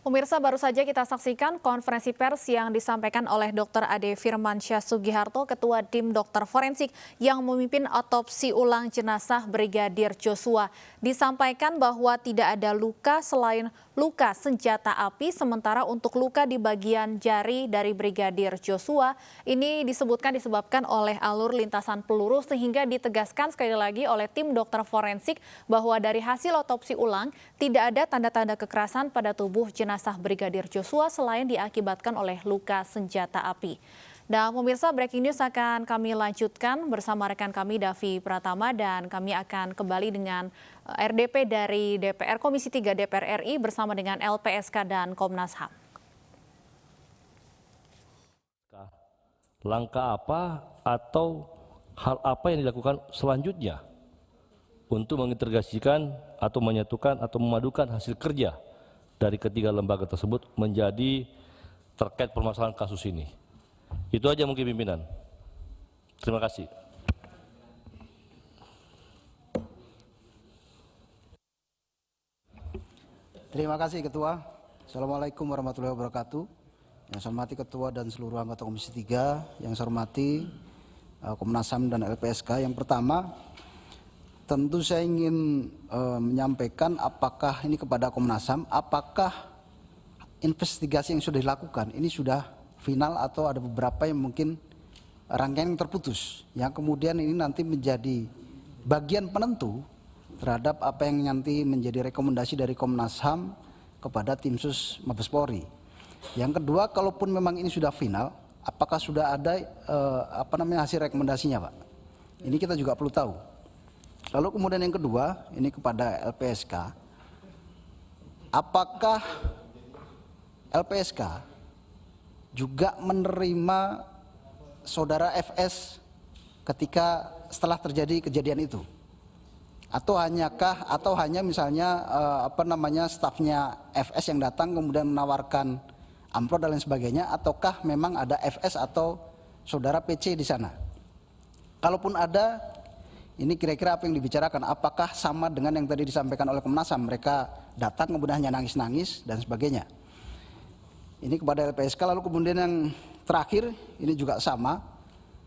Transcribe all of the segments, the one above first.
Pemirsa, baru saja kita saksikan konferensi pers yang disampaikan oleh Dr. Ade Firmansyah Sugiharto, Ketua Tim Dokter Forensik yang memimpin otopsi ulang jenazah Brigadir Joshua. Disampaikan bahwa tidak ada luka selain luka senjata api, sementara untuk luka di bagian jari dari Brigadir Joshua ini disebabkan oleh alur lintasan peluru, sehingga ditegaskan sekali lagi oleh tim dokter forensik bahwa dari hasil otopsi ulang tidak ada tanda-tanda kekerasan pada tubuh jenazah Brigadir Joshua selain diakibatkan oleh luka senjata api. Dan pemirsa, breaking news akan kami lanjutkan bersama rekan kami Davi Pratama, dan kami akan kembali dengan RDP dari DPR Komisi 3 DPR RI bersama dengan LPSK dan Komnas HAM. Langkah apa atau hal apa yang dilakukan selanjutnya untuk mengintegrasikan atau menyatukan atau memadukan hasil kerja dari ketiga lembaga tersebut menjadi terkait permasalahan kasus ini. Itu aja mungkin pimpinan. Terima kasih. Terima kasih Ketua. Assalamualaikum warahmatullahi wabarakatuh. Yang saya hormati Ketua dan seluruh anggota Komisi 3, yang saya hormati Komnas HAM dan LPSK. Yang pertama, tentu saya ingin menyampaikan apakah ini kepada Komnas HAM, apakah investigasi yang sudah dilakukan ini sudah final atau ada beberapa yang mungkin rangkaian yang terputus, yang kemudian ini nanti menjadi bagian penentu terhadap apa yang nanti menjadi rekomendasi dari Komnas HAM kepada Tim Sus Mabes Polri. Yang kedua, kalaupun memang ini sudah final, apakah sudah ada hasil rekomendasinya, Pak? Ini kita juga perlu tahu. Lalu kemudian yang kedua, ini kepada LPSK, apakah LPSK juga menerima saudara FS ketika setelah terjadi kejadian itu? Atau hanya misalnya stafnya FS yang datang kemudian menawarkan amplop dan lain sebagainya, ataukah memang ada FS atau saudara PC di sana? Kalaupun ada, ini kira-kira apa yang dibicarakan? Apakah sama dengan yang tadi disampaikan oleh Komnas HAM, mereka datang kemudian hanya nangis-nangis dan sebagainya? Ini kepada LPSK. Lalu kemudian yang terakhir, ini juga sama.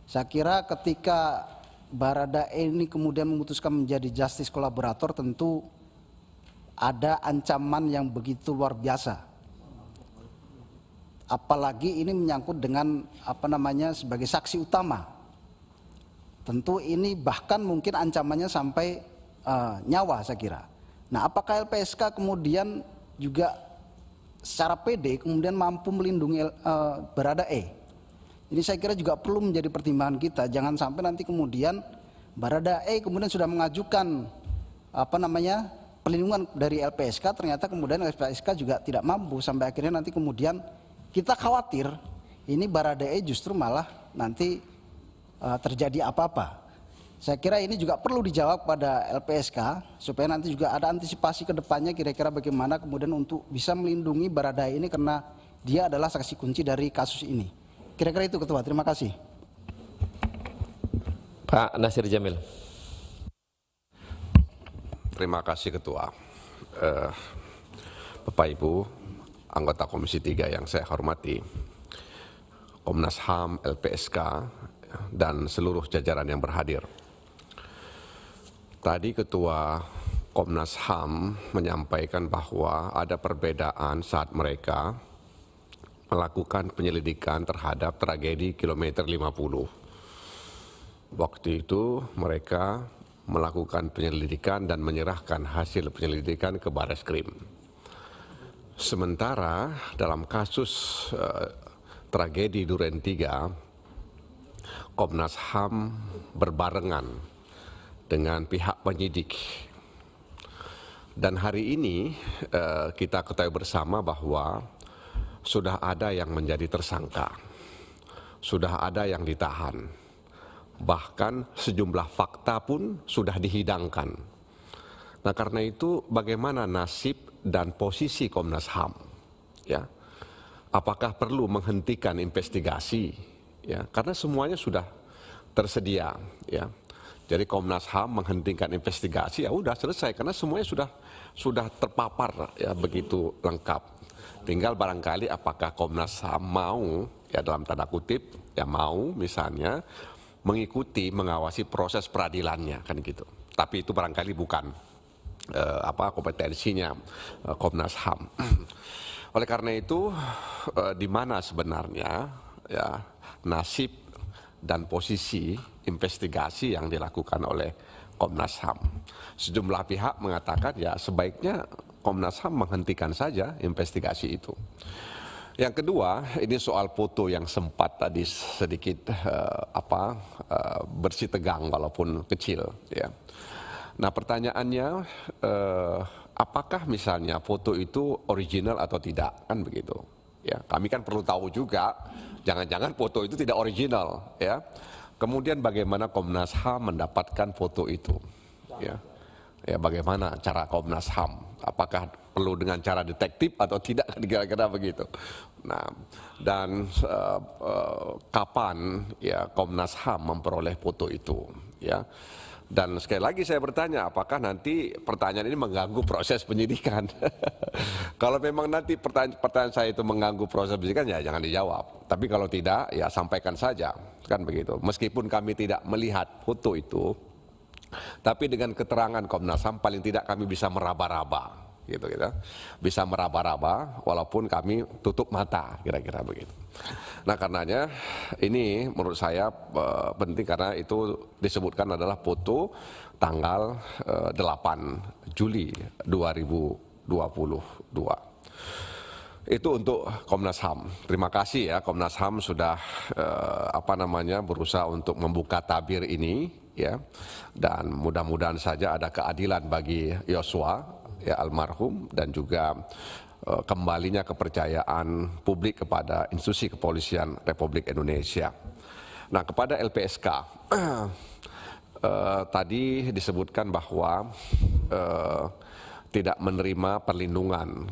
Saya kira ketika Baradae ini kemudian memutuskan menjadi justice kolaborator, tentu ada ancaman yang begitu luar biasa. Apalagi ini menyangkut dengan sebagai saksi utama. Tentu ini bahkan mungkin ancamannya sampai nyawa, saya kira. Nah, apakah LPSK kemudian juga secara pede kemudian mampu melindungi Baradae? Ini saya kira juga perlu menjadi pertimbangan kita. Jangan sampai nanti kemudian Baradae kemudian sudah mengajukan perlindungan dari LPSK, ternyata kemudian LPSK juga tidak mampu, sampai akhirnya nanti kemudian kita khawatir ini Baradae justru malah nanti terjadi apa-apa. Saya kira ini juga perlu dijawab pada LPSK supaya nanti juga ada antisipasi ke depannya, kira-kira bagaimana kemudian untuk bisa melindungi Baradae ini, karena dia adalah saksi kunci dari kasus ini. Kira-kira itu Ketua, terima kasih. Pak Nasir Jamil. Terima kasih Ketua. Bapak Ibu anggota Komisi 3 yang saya hormati, Komnas HAM, LPSK, dan seluruh jajaran yang berhadir. Tadi Ketua Komnas HAM menyampaikan bahwa ada perbedaan saat mereka melakukan penyelidikan terhadap tragedi kilometer 50. Waktu itu mereka melakukan penyelidikan dan menyerahkan hasil penyelidikan ke Bareskrim. Sementara dalam kasus tragedi Duren 3, Komnas HAM berbarengan dengan pihak penyidik. Dan hari ini kita ketahui bersama bahwa sudah ada yang menjadi tersangka, sudah ada yang ditahan, bahkan sejumlah fakta pun sudah dihidangkan. Nah, karena itu bagaimana nasib dan posisi Komnas HAM? Ya, apakah perlu menghentikan investigasi? Ya, karena semuanya sudah tersedia. Ya, jadi Komnas HAM menghentikan investigasi, ya udah selesai karena semuanya sudah terpapar ya begitu lengkap. Tinggal barangkali apakah Komnas HAM mau ya dalam tanda kutip ya mau misalnya mengikuti mengawasi proses peradilannya kan gitu. Tapi itu barangkali bukan kompetensinya Komnas HAM. Oleh karena itu di mana sebenarnya ya nasib dan posisi investigasi yang dilakukan oleh Komnas HAM. Sejumlah pihak mengatakan ya sebaiknya Komnas HAM menghentikan saja investigasi itu. Yang kedua, ini soal foto yang sempat tadi sedikit bersih tegang walaupun kecil. Ya. Nah pertanyaannya, apakah misalnya foto itu original atau tidak, kan begitu? Ya, kami kan perlu tahu juga, jangan-jangan foto itu tidak original. Ya. Kemudian bagaimana Komnas HAM mendapatkan foto itu? Ya. Ya, bagaimana cara Komnas HAM? Apakah perlu dengan cara detektif atau tidak? Kira-kira begitu. Nah, dan kapan ya Komnas HAM memperoleh foto itu? Ya, dan sekali lagi saya bertanya, apakah nanti pertanyaan ini mengganggu proses penyidikan? Kalau memang nanti pertanyaan saya itu mengganggu proses penyidikan, ya jangan dijawab. Tapi kalau tidak, ya sampaikan saja, kan begitu. Meskipun kami tidak melihat foto itu. Tapi dengan keterangan Komnas HAM paling tidak kami bisa meraba-raba, gitu. Bisa meraba-raba walaupun kami tutup mata, kira-kira begitu. Nah karenanya ini menurut saya penting karena itu disebutkan adalah foto tanggal 8 Juli 2022. Itu untuk Komnas HAM. Terima kasih ya Komnas HAM sudah berusaha untuk membuka tabir ini. Ya, dan mudah-mudahan saja ada keadilan bagi Yosua ya almarhum dan juga kembalinya kepercayaan publik kepada institusi kepolisian Republik Indonesia. Nah kepada LPSK tadi disebutkan bahwa tidak menerima perlindungan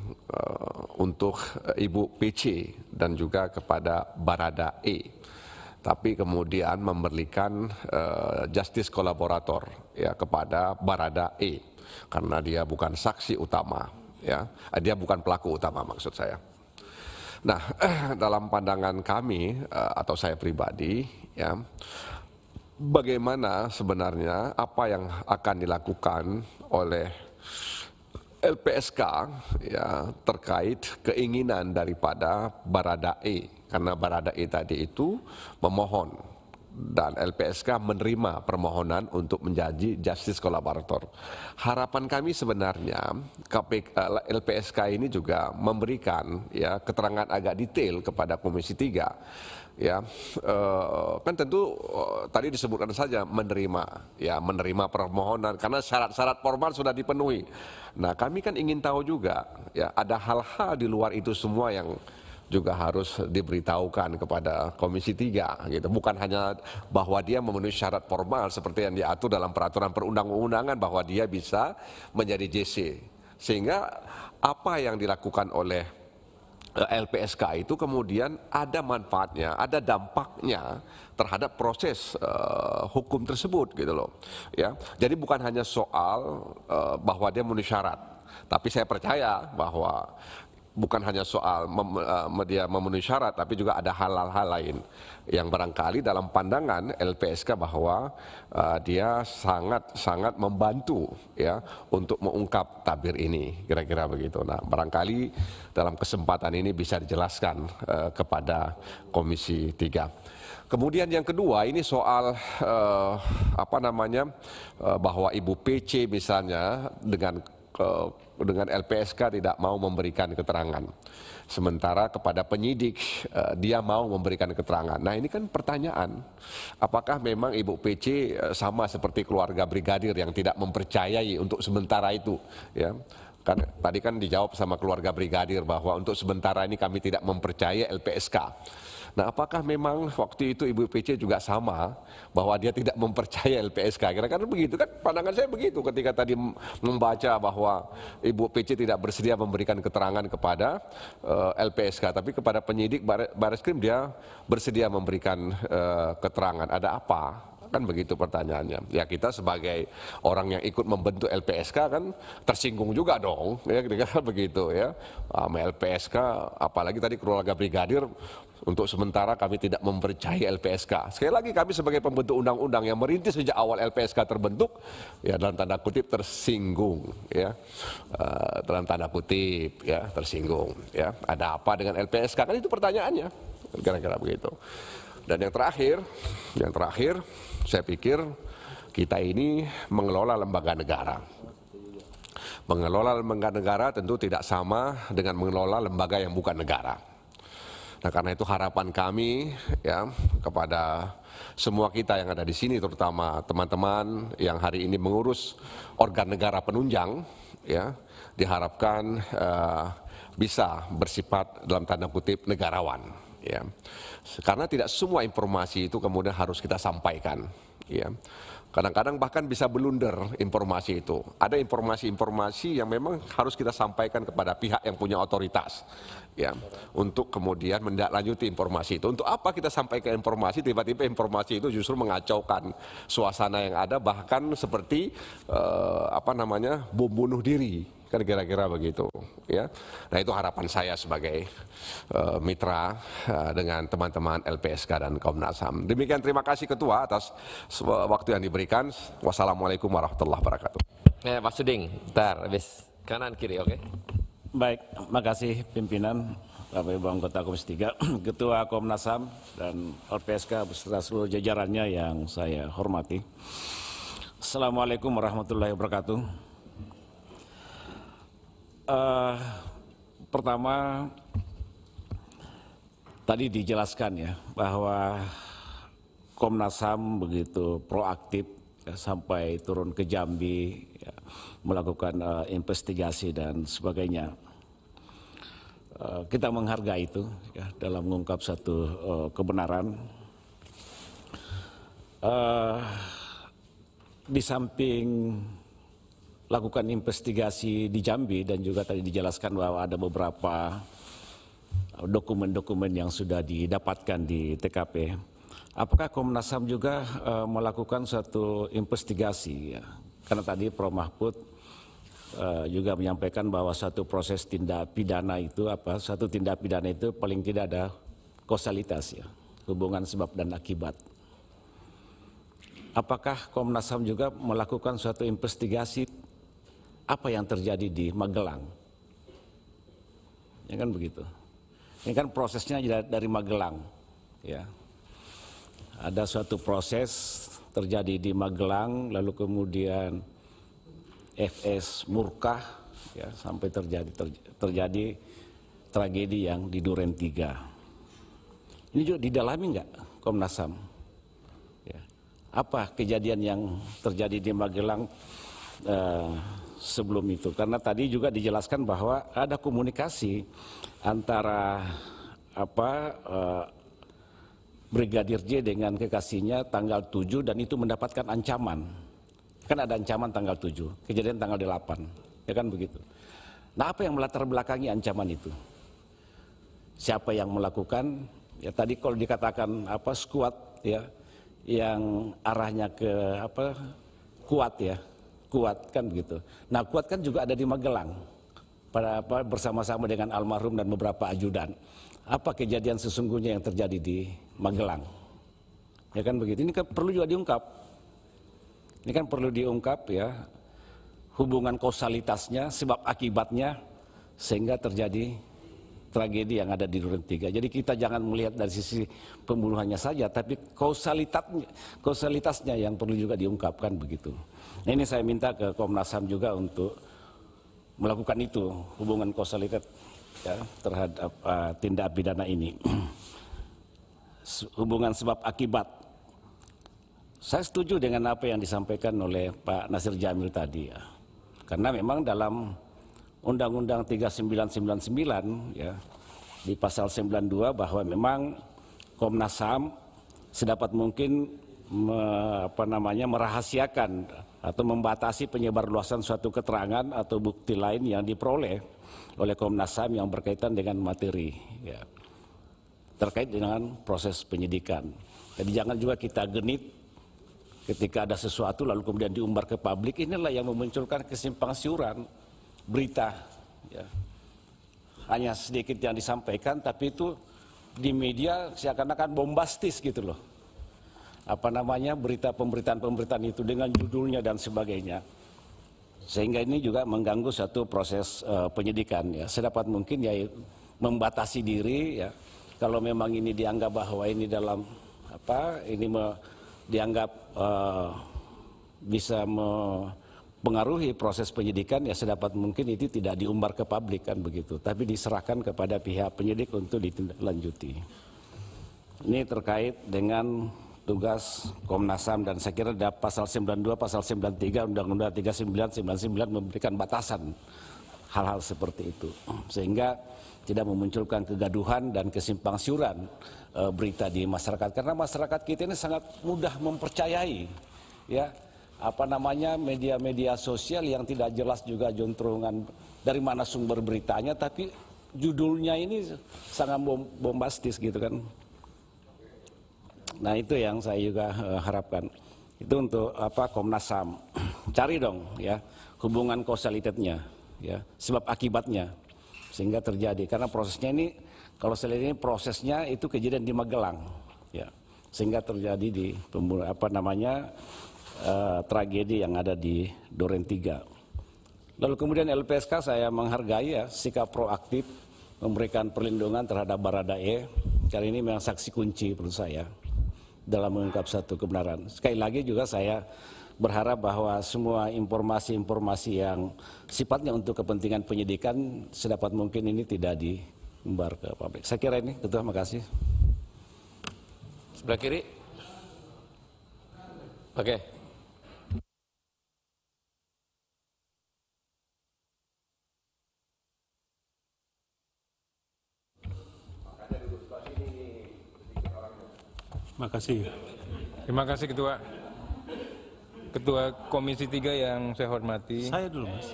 untuk Ibu PC dan juga kepada Barada E. Tapi kemudian memberikan justice kolaborator ya kepada Barada E karena dia bukan saksi utama ya, dia bukan pelaku utama maksud saya. Nah, dalam pandangan kami atau saya pribadi ya, bagaimana sebenarnya apa yang akan dilakukan oleh LPSK ya terkait keinginan daripada Barada E. Karena Barada E tadi itu memohon dan LPSK menerima permohonan untuk menjadi justice kolaborator. Harapan kami sebenarnya LPSK ini juga memberikan ya keterangan agak detail kepada Komisi 3. Ya, kan tentu tadi disebutkan saja menerima permohonan karena syarat-syarat formal sudah dipenuhi. Nah, kami kan ingin tahu juga ya ada hal-hal di luar itu semua yang juga harus diberitahukan kepada Komisi 3 gitu. Bukan hanya bahwa dia memenuhi syarat formal seperti yang diatur dalam peraturan perundang-undangan bahwa dia bisa menjadi JC. Sehingga apa yang dilakukan oleh LPSK itu kemudian ada manfaatnya, ada dampaknya terhadap proses hukum tersebut gitu loh. Ya. Jadi bukan hanya soal bahwa dia memenuhi syarat, tapi saya percaya bahwa bukan hanya soal dia memenuhi syarat, tapi juga ada hal-hal lain yang barangkali dalam pandangan LPSK bahwa dia sangat membantu ya untuk mengungkap tabir ini, kira-kira begitu. Nah, barangkali dalam kesempatan ini bisa dijelaskan kepada Komisi 3. Kemudian yang kedua ini soal bahwa Ibu PC misalnya dengan LPSK tidak mau memberikan keterangan. Sementara kepada penyidik dia mau memberikan keterangan. Nah ini kan pertanyaan, apakah memang Ibu PC sama seperti keluarga brigadir yang tidak mempercayai untuk sementara itu? Ya, kan tadi kan dijawab sama keluarga brigadir bahwa untuk sementara ini kami tidak mempercayai LPSK. Nah apakah memang waktu itu Ibu PC juga sama bahwa dia tidak mempercayai LPSK? Kira-kira begitu kan, pandangan saya begitu ketika tadi membaca bahwa Ibu PC tidak bersedia memberikan keterangan kepada LPSK, tapi kepada penyidik Bareskrim dia bersedia memberikan keterangan. Ada apa Kan begitu pertanyaannya. Ya kita sebagai orang yang ikut membentuk LPSK kan tersinggung juga dong, ya kira-kira begitu ya. Sama LPSK, apalagi tadi keluarga brigadir, untuk sementara kami tidak mempercayai LPSK. Sekali lagi kami sebagai pembentuk undang-undang yang merintis sejak awal LPSK terbentuk, ya dalam tanda kutip tersinggung, ya dalam tanda kutip ya tersinggung, ya ada apa dengan LPSK kan itu pertanyaannya, kira-kira begitu. Dan yang terakhir, saya pikir kita ini mengelola lembaga negara. Mengelola lembaga negara tentu tidak sama dengan mengelola lembaga yang bukan negara. Nah, karena itu harapan kami ya kepada semua kita yang ada di sini, terutama teman-teman yang hari ini mengurus organ negara penunjang, ya diharapkan bisa bersifat dalam tanda kutip negarawan. Ya, karena tidak semua informasi itu kemudian harus kita sampaikan. Ya, kadang-kadang bahkan bisa blunder informasi itu. Ada informasi-informasi yang memang harus kita sampaikan kepada pihak yang punya otoritas, ya, untuk kemudian menindaklanjuti informasi itu. Untuk apa kita sampaikan informasi? Tiba-tiba informasi itu justru mengacaukan suasana yang ada, bahkan seperti bom bunuh diri. Kan kira-kira begitu, ya. Nah itu harapan saya sebagai mitra dengan teman-teman LPSK dan Komnas HAM. Demikian, terima kasih Ketua atas waktu yang diberikan. Wassalamualaikum warahmatullahi wabarakatuh. Pak Suding, bentar, habis kanan kiri, oke? Baik, makasih pimpinan Bapak Ibu anggota Komisi 3, Ketua Komnas HAM dan LPSK beserta seluruh jajarannya yang saya hormati. Assalamualaikum warahmatullahi wabarakatuh. Pertama, tadi dijelaskan ya bahwa Komnas HAM begitu proaktif ya, sampai turun ke Jambi ya, melakukan investigasi dan sebagainya. Kita menghargai itu ya, dalam mengungkap satu kebenaran. Di samping lakukan investigasi di Jambi dan juga tadi dijelaskan bahwa ada beberapa dokumen-dokumen yang sudah didapatkan di TKP. Apakah Komnas HAM juga melakukan suatu investigasi? Ya? Karena tadi Prof. Mahfud juga menyampaikan bahwa satu proses tindak pidana itu satu tindak pidana itu paling tidak ada kausalitas ya, hubungan sebab dan akibat. Apakah Komnas HAM juga melakukan suatu investigasi apa yang terjadi di Magelang? Ya kan begitu. Ini kan prosesnya dari Magelang, ya. Ada suatu proses terjadi di Magelang, lalu kemudian FS murka, ya, sampai terjadi tragedi yang di Duren 3. Ini juga didalami nggak Komnas HAM? Ya. Apa kejadian yang terjadi di Magelang sebelum itu? Karena tadi juga dijelaskan bahwa ada komunikasi antara Brigadir J dengan kekasihnya tanggal 7 dan itu mendapatkan ancaman. Kan ada ancaman tanggal 7, kejadian tanggal 8, ya kan begitu. Nah, apa yang melatar belakangi ancaman itu? Siapa yang melakukan? Ya tadi kalau dikatakan squad ya, yang arahnya ke kuat ya, kuat kan begitu. Nah, kuat kan juga ada di Magelang, bersama-sama dengan almarhum dan beberapa ajudan. Apa kejadian sesungguhnya yang terjadi di Magelang? Ya kan begitu. Ini kan perlu juga diungkap. Ini kan perlu diungkap ya, hubungan kausalitasnya, sebab akibatnya, sehingga terjadi tragedi yang ada di Duren 3. Jadi kita jangan melihat dari sisi pembunuhannya saja, tapi kausalitasnya yang perlu juga diungkapkan begitu. Nah, ini saya minta ke Komnas HAM juga untuk melakukan itu, hubungan kausalitas ya, terhadap tindak pidana ini. Hubungan sebab akibat. Saya setuju dengan apa yang disampaikan oleh Pak Nasir Jamil tadi ya. Karena memang dalam Undang-Undang 3999 ya, di pasal 92 bahwa memang Komnas HAM sedapat mungkin merahasiakan atau membatasi penyebarluasan suatu keterangan atau bukti lain yang diperoleh oleh Komnas HAM yang berkaitan dengan materi ya, terkait dengan proses penyidikan. Jadi jangan juga kita genit ketika ada sesuatu lalu kemudian diumbar ke publik, inilah yang memunculkan kesimpang siuran berita. Ya. Hanya sedikit yang disampaikan, tapi itu di media seakan-akan bombastis gitu loh. Apa namanya, pemberitaan-pemberitaan itu dengan judulnya dan sebagainya. Sehingga ini juga mengganggu satu proses penyidikan. Ya. Sedapat mungkin ya membatasi diri ya. Kalau memang ini dianggap bahwa ini dalam dianggap bisa mempengaruhi proses penyidikan, ya sedapat mungkin itu tidak diumbar ke publik kan begitu, tapi diserahkan kepada pihak penyidik untuk ditindaklanjuti. Ini terkait dengan tugas Komnas HAM dan saya kira ada pasal 92, pasal 93 Undang-Undang 3999 memberikan batasan hal-hal seperti itu sehingga tidak memunculkan kegaduhan dan kesimpangsiuran berita di masyarakat, karena masyarakat kita ini sangat mudah mempercayai ya media-media sosial yang tidak jelas juga jontrungan dari mana sumber beritanya, tapi judulnya ini sangat bombastis gitu kan. Nah itu yang saya juga harapkan. Itu untuk Komnas HAM. Cari dong ya hubungan kausalitasnya ya, sebab akibatnya sehingga terjadi, karena prosesnya ini kalau saya lihat ini prosesnya itu kejadian di Magelang ya, sehingga terjadi di tragedi yang ada di Duren 3. Lalu kemudian LPSK saya menghargai ya sikap proaktif memberikan perlindungan terhadap Baradae, karena ini memang saksi kunci menurut saya dalam mengungkap satu kebenaran. Sekali lagi juga saya berharap bahwa semua informasi-informasi yang sifatnya untuk kepentingan penyidikan sedapat mungkin ini tidak diumbar ke publik. Saya kira ini, Ketua, makasih. Sebelah kiri. Oke. Makasih. Terima kasih Ketua. Ketua Komisi 3 yang saya hormati. Saya dulu, Mas.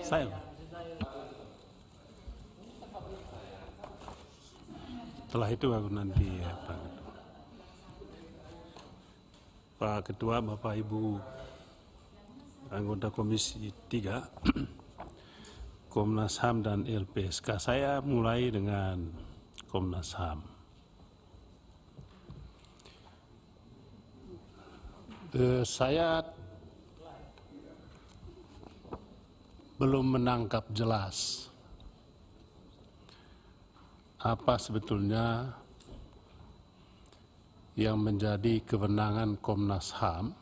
Saya. Setelah itu aku nanti ya, Pak Ketua, Bapak Ibu anggota Komisi 3, Komnas HAM dan LPSK. Saya mulai dengan Komnas HAM. Saya belum menangkap jelas apa sebetulnya yang menjadi kewenangan Komnas HAM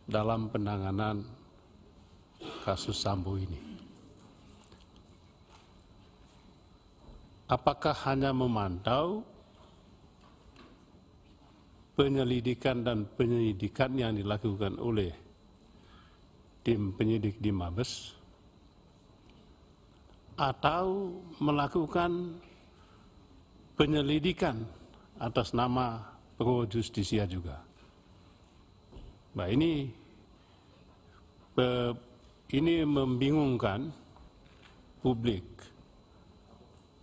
dalam penanganan kasus Sambo ini. Apakah hanya memantau penyelidikan dan penyidikan yang dilakukan oleh tim penyidik di Mabes, atau melakukan penyelidikan atas nama Pro Justisia juga? Nah, ini membingungkan publik.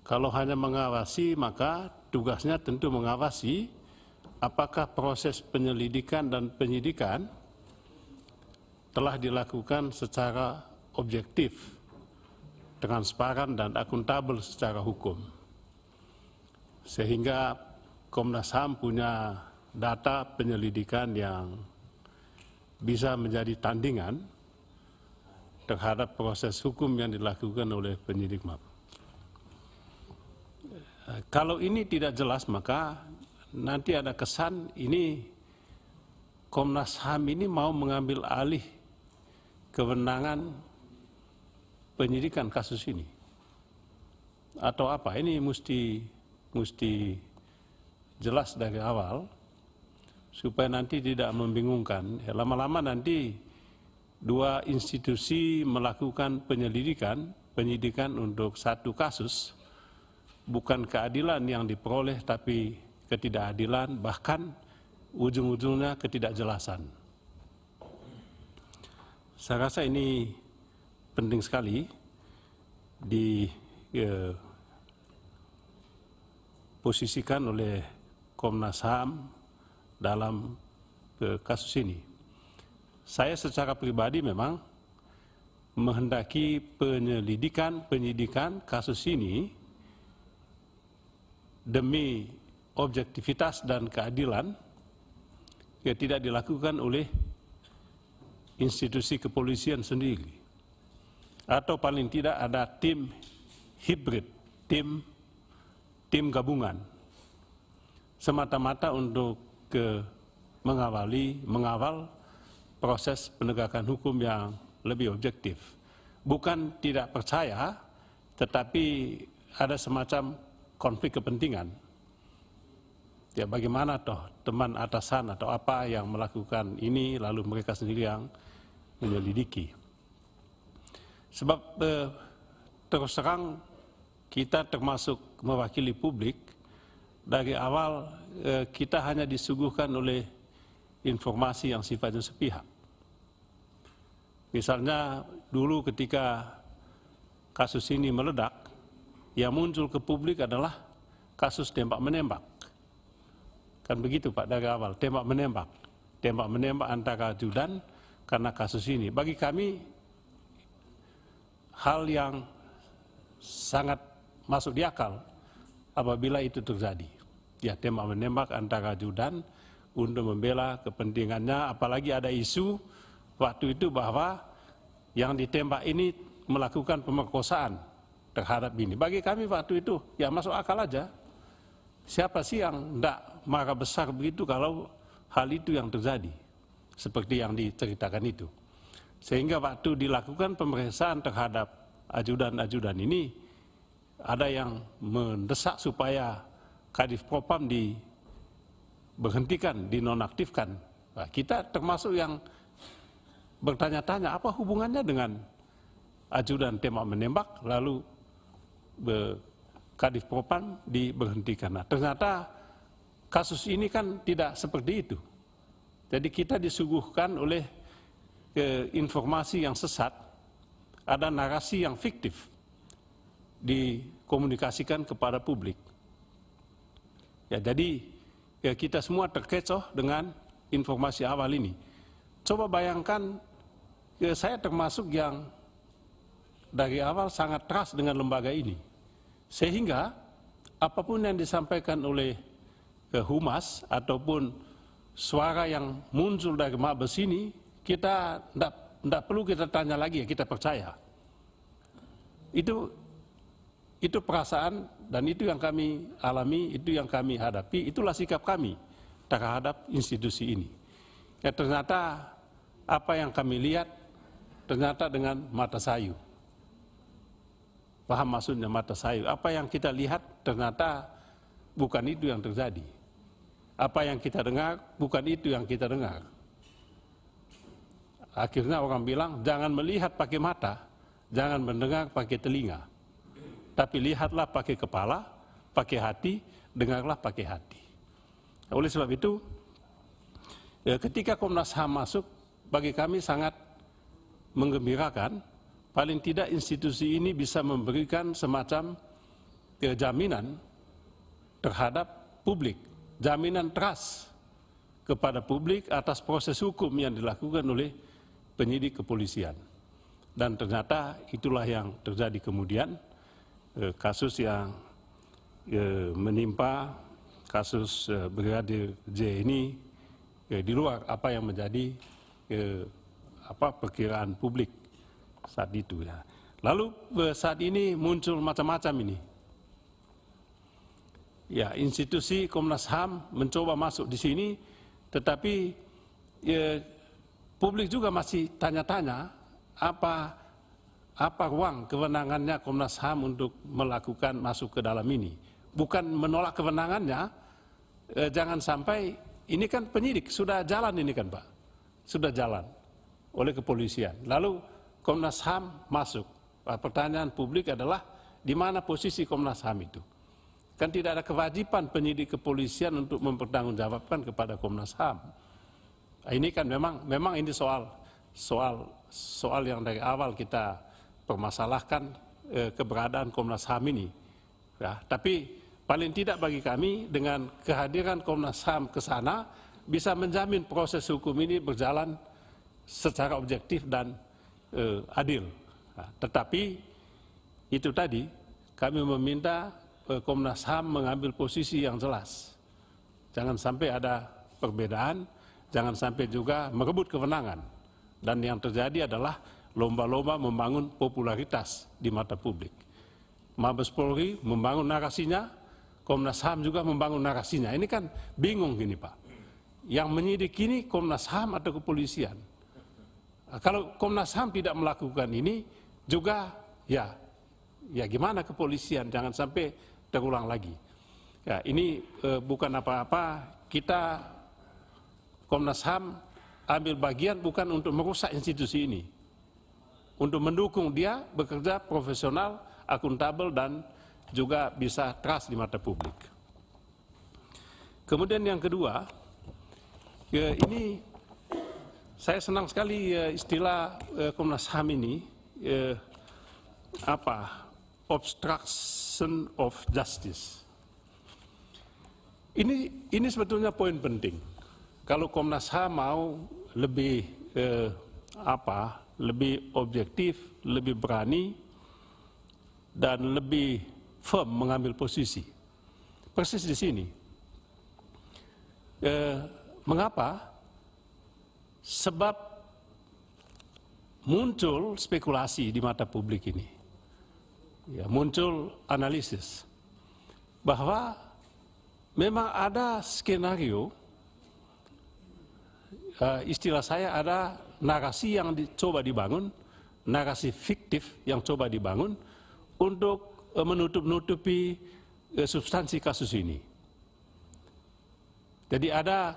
Kalau hanya mengawasi, maka tugasnya tentu mengawasi apakah proses penyelidikan dan penyidikan telah dilakukan secara objektif, transparan dan akuntabel secara hukum. Sehingga Komnas HAM punya data penyelidikan yang bisa menjadi tandingan terhadap proses hukum yang dilakukan oleh penyidik Mabes. Kalau ini tidak jelas, maka nanti ada kesan ini Komnas HAM ini mau mengambil alih kewenangan penyidikan kasus ini. Atau apa? Ini mesti jelas dari awal supaya nanti tidak membingungkan. Lama-lama nanti dua institusi melakukan penyidikan untuk satu kasus, bukan keadilan yang diperoleh tapi ketidakadilan, bahkan ujung-ujungnya ketidakjelasan. Saya rasa ini penting sekali diposisikan oleh Komnas HAM dalam kasus ini. Saya secara pribadi memang menghendaki penyidikan kasus ini demi objektivitas dan keadilan yang tidak dilakukan oleh institusi kepolisian sendiri, atau paling tidak ada tim hibrid, tim gabungan, semata-mata untuk mengawal proses penegakan hukum yang lebih objektif. Bukan tidak percaya, tetapi ada semacam konflik kepentingan. Ya, bagaimana toh teman atasan atau apa yang melakukan ini, lalu mereka sendiri yang menyelidiki. Sebab terus terang kita termasuk mewakili publik, dari awal kita hanya disuguhkan oleh informasi yang sifatnya sepihak. Misalnya dulu ketika kasus ini meledak, yang muncul ke publik adalah kasus tembak-menembak. Kan begitu Pak dari awal, tembak-menembak antara ajudan karena kasus ini. Bagi kami hal yang sangat masuk di akal apabila itu terjadi. Ya, tembak-menembak antara ajudan untuk membela kepentingannya, apalagi ada isu waktu itu bahwa yang ditembak ini melakukan pemerkosaan terhadap ini. Bagi kami waktu itu ya masuk akal aja. Siapa sih yang tidak marah besar begitu kalau hal itu yang terjadi seperti yang diceritakan itu. Sehingga waktu dilakukan pemeriksaan terhadap ajudan-ajudan ini, ada yang mendesak supaya Kadif Propam diberhentikan, dinonaktifkan. Nah, kita termasuk yang bertanya-tanya apa hubungannya dengan ajudan tembak-menembak, lalu Kadif Propam diberhentikan. Nah, ternyata kasus ini kan tidak seperti itu. Jadi kita disuguhkan oleh informasi yang sesat, ada narasi yang fiktif dikomunikasikan kepada publik. Ya, jadi ya kita semua terkecoh dengan informasi awal ini. Coba bayangkan, ya, saya termasuk yang dari awal sangat keras dengan lembaga ini. Sehingga apapun yang disampaikan oleh Humas ataupun suara yang muncul dari Mabes ini, kita tidak perlu kita tanya lagi, ya, kita percaya. Itu perasaan dan itu yang kami alami, itu yang kami hadapi, itulah sikap kami terhadap institusi ini. Ya, ternyata apa yang kami lihat ternyata dengan mata sayu. Paham maksudnya mata sayu? Apa yang kita lihat ternyata bukan itu yang terjadi. Apa yang kita dengar bukan itu yang kita dengar. Akhirnya orang bilang jangan melihat pakai mata, jangan mendengar pakai telinga. Tapi lihatlah pakai kepala, pakai hati, dengarlah pakai hati. Oleh sebab itu, ketika Komnas HAM masuk, bagi kami sangat menggembirakan, paling tidak institusi ini bisa memberikan semacam jaminan terhadap publik, jaminan trust kepada publik atas proses hukum yang dilakukan oleh penyidik kepolisian. Dan ternyata itulah yang terjadi kemudian. Kasus yang menimpa kasus Brigadir J ini di luar apa yang menjadi perkiraan publik saat itu, ya. Lalu saat ini muncul macam-macam ini. Ya, institusi Komnas HAM mencoba masuk di sini, tetapi publik juga masih tanya-tanya apa ruang kewenangannya Komnas HAM untuk melakukan masuk ke dalam ini. Bukan menolak kewenangannya, jangan sampai, ini kan penyidik, sudah jalan ini kan Pak, sudah jalan oleh kepolisian. Lalu Komnas HAM masuk. Pertanyaan publik adalah, di mana posisi Komnas HAM itu? Kan tidak ada kewajiban penyidik kepolisian untuk mempertanggungjawabkan kepada Komnas HAM. Ini kan memang ini soal yang dari awal kita permasalahkan keberadaan Komnas HAM ini. Ya, tapi paling tidak bagi kami dengan kehadiran Komnas HAM ke sana bisa menjamin proses hukum ini berjalan secara objektif dan adil. Nah, tetapi itu tadi kami meminta Komnas HAM mengambil posisi yang jelas. Jangan sampai ada perbedaan, jangan sampai juga merebut kewenangan. Dan yang terjadi adalah lomba-lomba membangun popularitas di mata publik. Mabes Polri membangun narasinya, Komnas HAM juga membangun narasinya. Ini kan bingung gini Pak. Yang menyidik ini Komnas HAM atau kepolisian. Nah, kalau Komnas HAM tidak melakukan ini juga ya gimana kepolisian, jangan sampai terulang lagi. Ya, ini bukan apa-apa, kita Komnas HAM ambil bagian bukan untuk merusak institusi ini, untuk mendukung dia bekerja profesional, akuntabel, dan juga bisa trust di mata publik. Kemudian yang kedua, ini saya senang sekali istilah Komnas HAM ini, obstruction of justice. Ini sebetulnya poin penting. Kalau Komnas HAM mau lebih lebih objektif, lebih berani, dan lebih firm mengambil posisi. Persis di sini. Mengapa? Sebab muncul spekulasi di mata publik ini. Ya, muncul analisis bahwa memang ada skenario, istilah saya ada narasi yang coba dibangun, narasi fiktif yang coba dibangun untuk menutup-nutupi substansi kasus ini. Jadi ada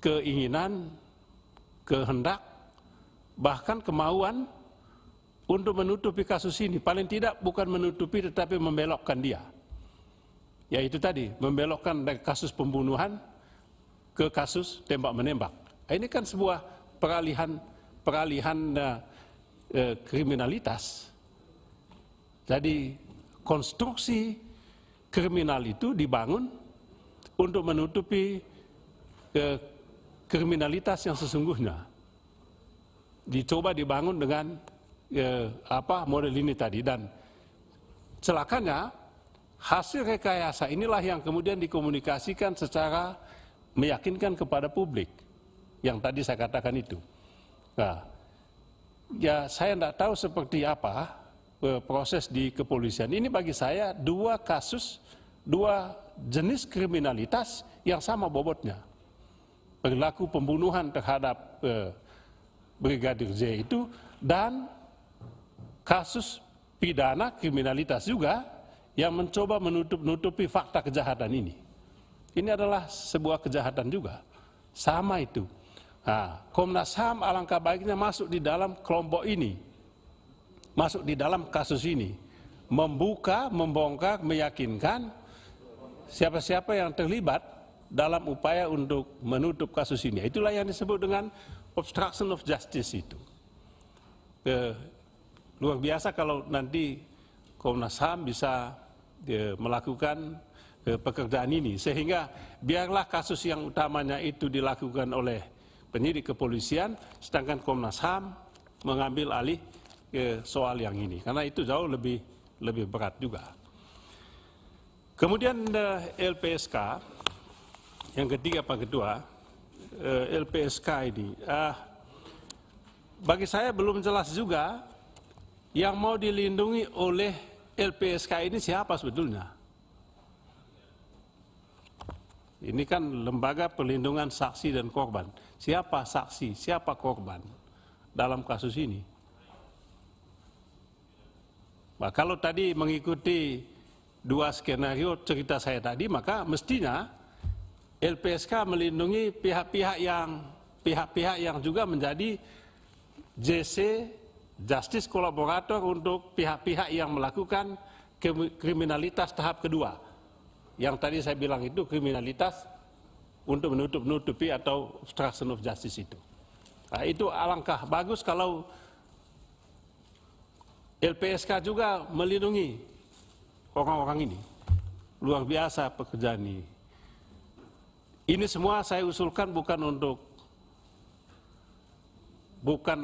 keinginan, kehendak, bahkan kemauan untuk menutupi kasus ini. Paling tidak bukan menutupi tetapi membelokkan dia. Yaitu tadi, membelokkan dari kasus pembunuhan ke kasus tembak-menembak. Ini kan sebuah peralihan kriminalitas. Jadi konstruksi kriminal itu dibangun untuk menutupi kriminalitas yang sesungguhnya. Dicoba dibangun dengan model ini tadi, dan celakanya hasil rekayasa inilah yang kemudian dikomunikasikan secara meyakinkan kepada publik. Yang tadi saya katakan itu. Nah, ya saya tidak tahu seperti apa proses di kepolisian. Ini bagi saya dua kasus, dua jenis kriminalitas yang sama bobotnya. Perilaku pembunuhan terhadap Brigadir J itu, dan kasus pidana kriminalitas juga yang mencoba menutupi fakta kejahatan ini. Ini adalah sebuah kejahatan juga. Sama itu. Nah, Komnas HAM alangkah baiknya masuk di dalam kelompok ini, masuk di dalam kasus ini, membuka, membongkar, meyakinkan siapa-siapa yang terlibat dalam upaya untuk menutup kasus ini. Itulah yang disebut dengan obstruction of justice itu. Luar biasa kalau nanti Komnas HAM bisa melakukan pekerjaan ini, sehingga biarlah kasus yang utamanya itu dilakukan oleh penyidik kepolisian, sedangkan Komnas HAM mengambil alih soal yang ini, karena itu jauh lebih berat juga. Kemudian LPSK, yang ketiga Pak Ketua, LPSK ini, bagi saya belum jelas juga yang mau dilindungi oleh LPSK ini siapa sebetulnya. Ini kan lembaga perlindungan saksi dan korban. Siapa saksi, siapa korban dalam kasus ini? Nah, kalau tadi mengikuti dua skenario cerita saya tadi, maka mestinya LPSK melindungi pihak-pihak yang juga menjadi JC, Justice Collaborator, untuk pihak-pihak yang melakukan kriminalitas tahap kedua. Yang tadi saya bilang itu kriminalitas untuk menutup-nutupi atau obstruction of justice itu. Nah, itu alangkah bagus kalau LPSK juga melindungi orang-orang ini. luar biasa pekerjaan ini. Ini semua saya usulkan bukan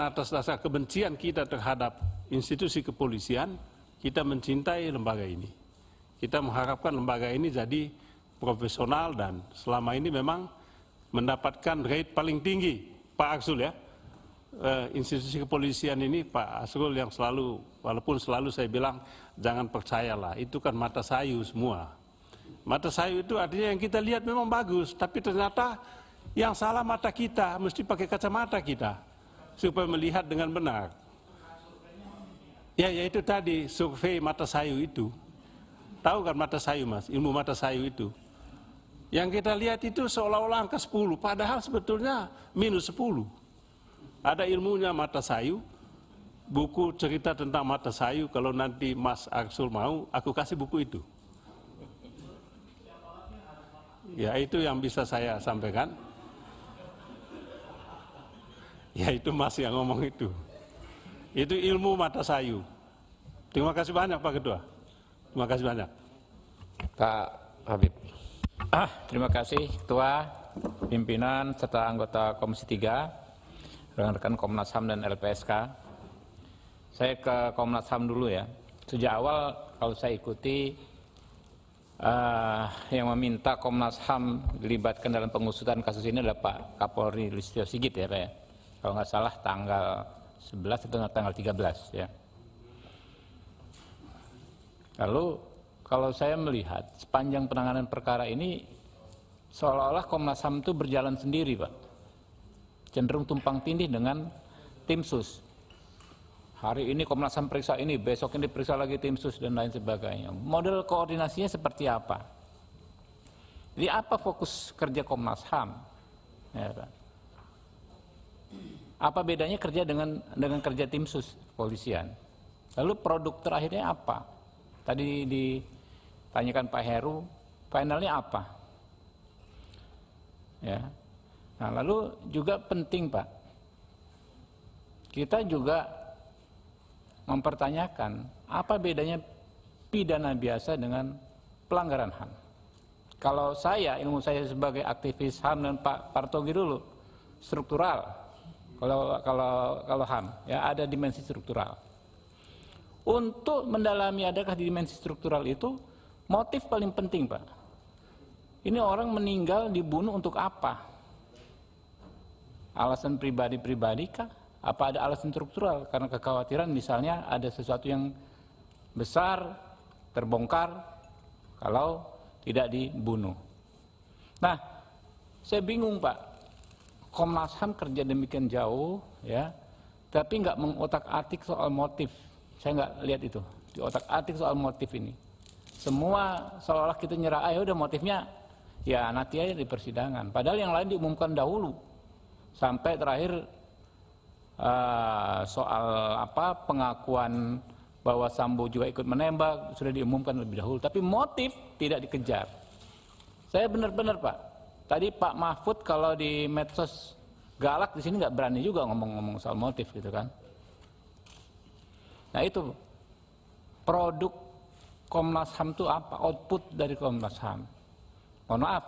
atas dasar kebencian kita terhadap institusi kepolisian, kita mencintai lembaga ini. Kita mengharapkan lembaga ini jadi profesional dan selama ini memang mendapatkan rate paling tinggi, Pak Arsul ya. Institusi kepolisian ini Pak Arsul yang selalu, walaupun selalu saya bilang jangan percayalah, itu kan mata sayu semua. Mata sayu itu artinya yang kita lihat memang bagus, tapi ternyata yang salah mata kita, mesti pakai kacamata kita supaya melihat dengan benar. Ya itu tadi survei mata sayu itu. Tahu kan mata sayu Mas, ilmu mata sayu itu. Yang kita lihat itu seolah-olah angka 10, padahal sebetulnya minus 10. Ada ilmunya mata sayu, buku cerita tentang mata sayu, kalau nanti Mas Arsul mau, aku kasih buku itu. Ya itu yang bisa saya sampaikan. Ya itu Mas yang ngomong itu. Itu ilmu mata sayu. Terima kasih banyak Pak Ketua. Terima kasih banyak. Pak Habib. Terima kasih Ketua, pimpinan, serta anggota Komisi 3, rekan-rekan Komnas HAM dan LPSK. Saya ke Komnas HAM dulu ya. Sejak awal kalau saya ikuti yang meminta Komnas HAM dilibatkan dalam pengusutan kasus ini adalah Pak Kapolri Listio Sigit ya Pak ya. Kalau nggak salah tanggal 11 atau tanggal 13 ya. Lalu kalau saya melihat sepanjang penanganan perkara ini seolah-olah Komnas HAM itu berjalan sendiri Pak. Cenderung tumpang tindih dengan tim sus. Hari ini Komnas HAM periksa ini, besok ini periksa lagi tim sus dan lain sebagainya. Model koordinasinya seperti apa? Jadi apa fokus kerja Komnas HAM? Ya, Pak. Apa bedanya kerja dengan kerja tim sus kepolisian? Lalu produk terakhirnya apa? Tadi ditanyakan Pak Heru, finalnya apa? Ya. Nah, lalu juga penting Pak, kita juga mempertanyakan apa bedanya pidana biasa dengan pelanggaran HAM. Kalau saya, ilmu saya sebagai aktivis HAM dan Pak Partogi dulu, struktural. Kalau HAM, ya ada dimensi struktural. Untuk mendalami adakah di dimensi struktural itu, motif paling penting Pak. Ini orang meninggal dibunuh untuk apa? Alasan pribadi-pribadi kah? Apa ada alasan struktural? Karena kekhawatiran misalnya ada sesuatu yang besar terbongkar kalau tidak dibunuh. Nah, saya bingung Pak. Komnas HAM kerja demikian jauh ya, tapi nggak mengotak-atik soal motif. Saya nggak lihat itu, diotak-atik soal motif ini. Semua seolah-olah kita nyerah, udah motifnya ya nanti aja di persidangan. Padahal yang lain diumumkan dahulu. Sampai terakhir soal pengakuan bahwa Sambo juga ikut menembak sudah diumumkan lebih dahulu, tapi motif tidak dikejar. Saya benar-benar Pak, tadi Pak Mahfud kalau di medsos galak, di sini nggak berani juga ngomong-ngomong soal motif gitu kan. Nah itu produk Komnas HAM itu apa? Output dari Komnas HAM. Mohon maaf.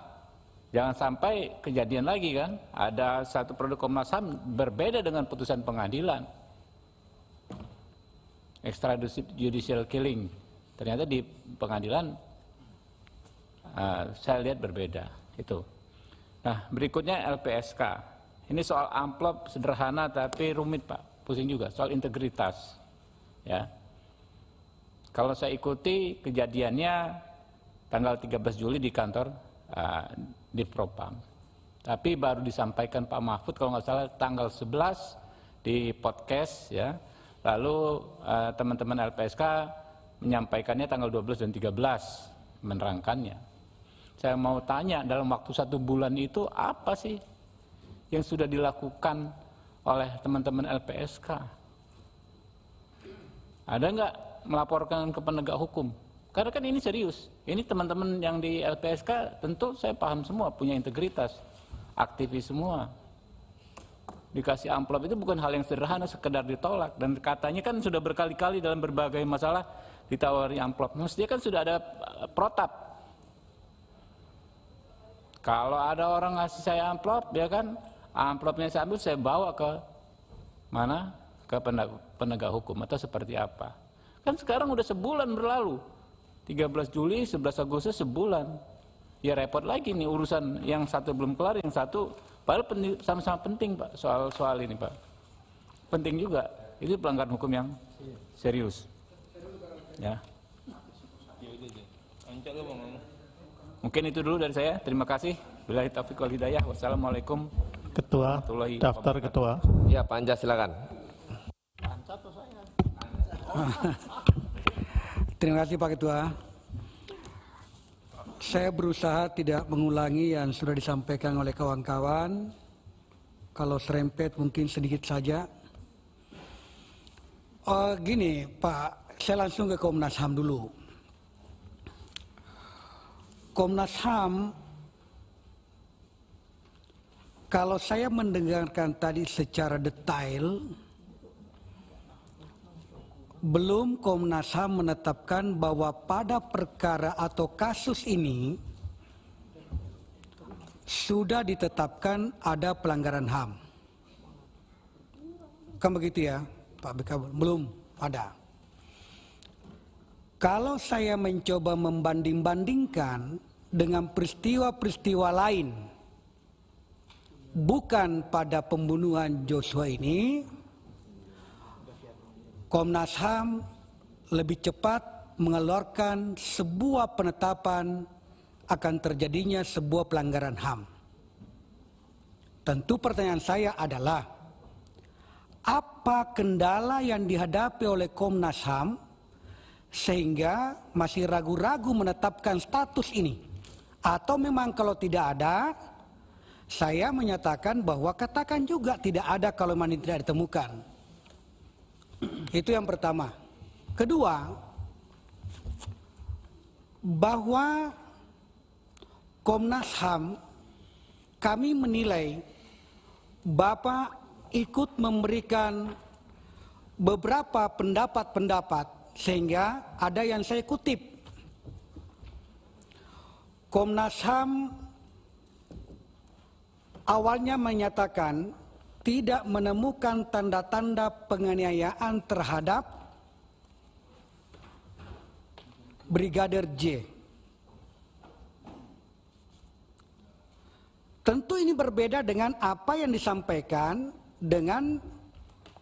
Jangan sampai kejadian lagi kan, ada satu produk Komnas HAM berbeda dengan putusan pengadilan. Extrajudicial killing. Ternyata di pengadilan saya lihat berbeda. Itu. Nah berikutnya LPSK. Ini soal amplop sederhana tapi rumit Pak. Pusing juga, soal integritas. Ya. Kalau saya ikuti kejadiannya tanggal 13 Juli di kantor di Propam. Tapi baru disampaikan Pak Mahfud kalau nggak salah tanggal 11 di podcast ya. Lalu teman-teman LPSK menyampaikannya tanggal 12 dan 13 menerangkannya. Saya mau tanya dalam waktu 1 bulan itu apa sih yang sudah dilakukan oleh teman-teman LPSK? Ada nggak melaporkan ke penegak hukum? Karena kan ini serius. Ini teman-teman yang di LPSK tentu saya paham semua, punya integritas, aktivis semua. Dikasih amplop itu bukan hal yang sederhana, sekedar ditolak. Dan katanya kan sudah berkali-kali dalam berbagai masalah ditawari amplop. Mestinya kan sudah ada protap Kalau ada orang ngasih saya amplop, ya kan, amplopnya saya ambil, saya bawa ke mana? Ke penegak hukum atau seperti apa. Kan sekarang udah sebulan berlalu. 13 Juli, 11 Agustus, sebulan. Ya repot lagi nih urusan, yang satu belum kelar, yang satu padahal sama-sama penting Pak, soal ini Pak. Penting juga, itu pelanggaran hukum yang serius. Ya. Mungkin itu dulu dari saya. Terima kasih. Billahi taufiq wal hidayah. Wassalamualaikum. Ketua, daftar ketua. Ya, Pak Anja silakan. Terima kasih Pak Ketua. Saya berusaha tidak mengulangi yang sudah disampaikan oleh kawan-kawan. Kalau serempet mungkin sedikit saja. Gini Pak, saya langsung ke Komnas HAM dulu. Komnas HAM, kalau saya mendengarkan tadi secara detail, belum Komnas HAM menetapkan bahwa pada perkara atau kasus ini sudah ditetapkan ada pelanggaran HAM. Kan begitu ya Pak BK? Belum ada. Kalau saya mencoba membanding-bandingkan dengan peristiwa-peristiwa lain, bukan pada pembunuhan Joshua ini, Komnas HAM lebih cepat mengeluarkan sebuah penetapan akan terjadinya sebuah pelanggaran HAM. Tentu pertanyaan saya adalah, apa kendala yang dihadapi oleh Komnas HAM sehingga masih ragu-ragu menetapkan status ini? Atau memang kalau tidak ada, saya menyatakan bahwa katakan juga tidak ada kalau memang tidak ditemukan. Itu yang pertama. Kedua, bahwa Komnas HAM, kami menilai Bapak ikut memberikan beberapa pendapat-pendapat, sehingga ada yang saya kutip. Komnas HAM awalnya menyatakan tidak menemukan tanda-tanda penganiayaan terhadap Brigadir J. Tentu ini berbeda dengan apa yang disampaikan dengan,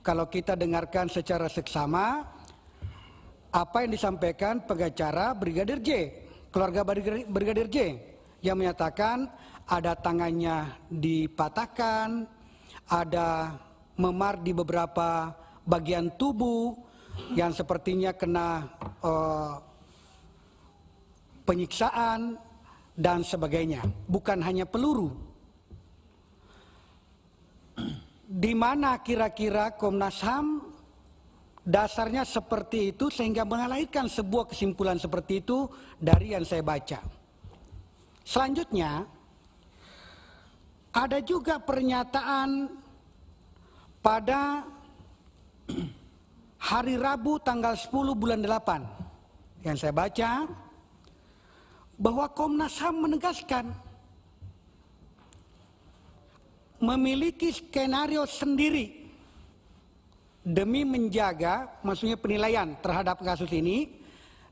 kalau kita dengarkan secara seksama, apa yang disampaikan pengacara Brigadir J, keluarga Brigadir J, yang menyatakan ada tangannya dipatahkan, ada memar di beberapa bagian tubuh yang sepertinya kena penyiksaan dan sebagainya. Bukan hanya peluru. Di mana kira-kira Komnas HAM dasarnya seperti itu sehingga melahirkan sebuah kesimpulan seperti itu dari yang saya baca. Selanjutnya, ada juga pernyataan pada hari Rabu tanggal 10 bulan 8 yang saya baca, bahwa Komnas HAM menegaskan memiliki skenario sendiri demi menjaga, maksudnya penilaian terhadap kasus ini,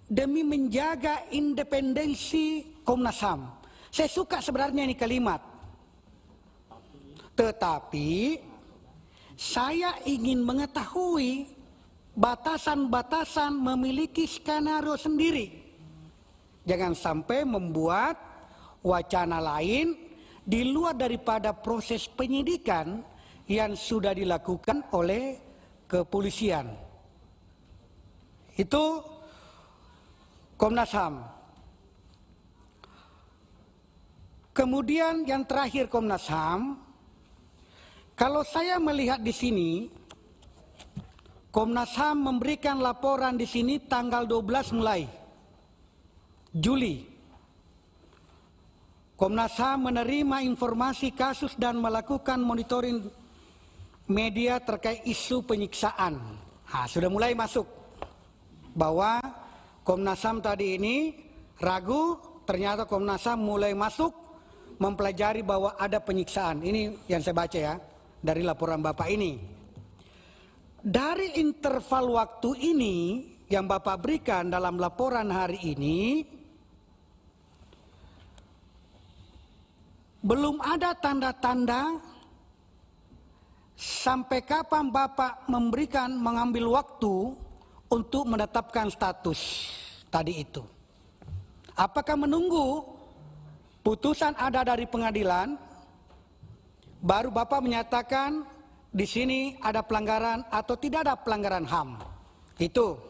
demi menjaga independensi Komnas HAM. Saya suka sebenarnya ini kalimat. Tetapi saya ingin mengetahui batasan-batasan memiliki skenario sendiri. Jangan sampai membuat wacana lain di luar daripada proses penyidikan yang sudah dilakukan oleh kepolisian. Itu Komnas HAM. Kemudian yang terakhir Komnas HAM, kalau saya melihat di sini, Komnas HAM memberikan laporan di sini tanggal 12 mulai Juli. Komnas HAM menerima informasi kasus dan melakukan monitoring media terkait isu penyiksaan. Sudah mulai masuk bahwa Komnas HAM tadi ini ragu, ternyata Komnas HAM mulai masuk mempelajari bahwa ada penyiksaan. Ini yang saya baca ya dari laporan Bapak ini. Dari interval waktu ini yang Bapak berikan dalam laporan hari ini, belum ada tanda-tanda sampai kapan Bapak mengambil waktu untuk menetapkan status tadi itu. Apakah menunggu putusan ada dari pengadilan, baru Bapak menyatakan di sini ada pelanggaran atau tidak ada pelanggaran HAM? Itu.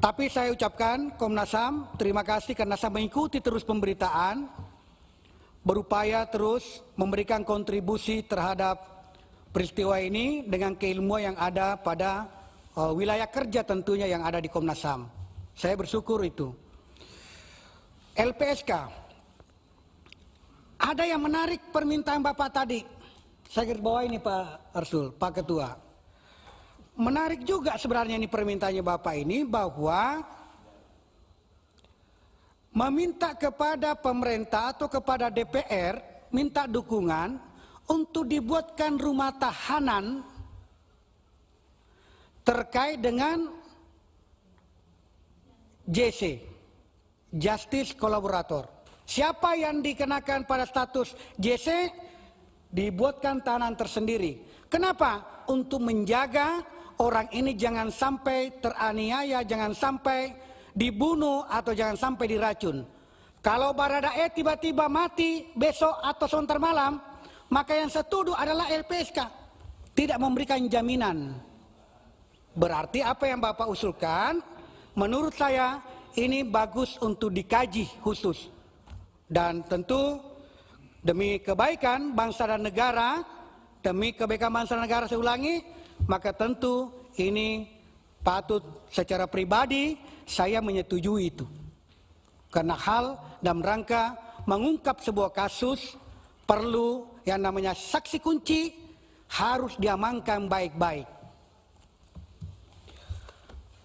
Tapi saya ucapkan Komnas HAM terima kasih karena saya mengikuti terus pemberitaan, berupaya terus memberikan kontribusi terhadap peristiwa ini dengan keilmuan yang ada pada wilayah kerja tentunya yang ada di Komnas HAM. Saya bersyukur itu. LPSK, ada yang menarik permintaan Bapak tadi. Saya garis bawah ini Pak Arsul, Pak Ketua. Menarik juga sebenarnya ini permintaannya Bapak ini bahwa meminta kepada pemerintah atau kepada DPR minta dukungan untuk dibuatkan rumah tahanan terkait dengan JC, Justice Collaborator. Siapa yang dikenakan pada status JC dibuatkan tahanan tersendiri. Kenapa? Untuk menjaga orang ini jangan sampai teraniaya, jangan sampai dibunuh atau jangan sampai diracun. Kalau Baradae tiba-tiba mati besok atau sebentar malam, maka yang setuduh adalah LPSK. Tidak memberikan jaminan. Berarti apa yang Bapak usulkan, menurut saya ini bagus untuk dikaji khusus. Dan tentu demi kebaikan bangsa dan negara, demi kebaikan bangsa dan negara saya ulangi, maka tentu ini patut secara pribadi saya menyetujui itu. Karena hal dalam rangka mengungkap sebuah kasus perlu yang namanya saksi kunci harus diamankan baik-baik.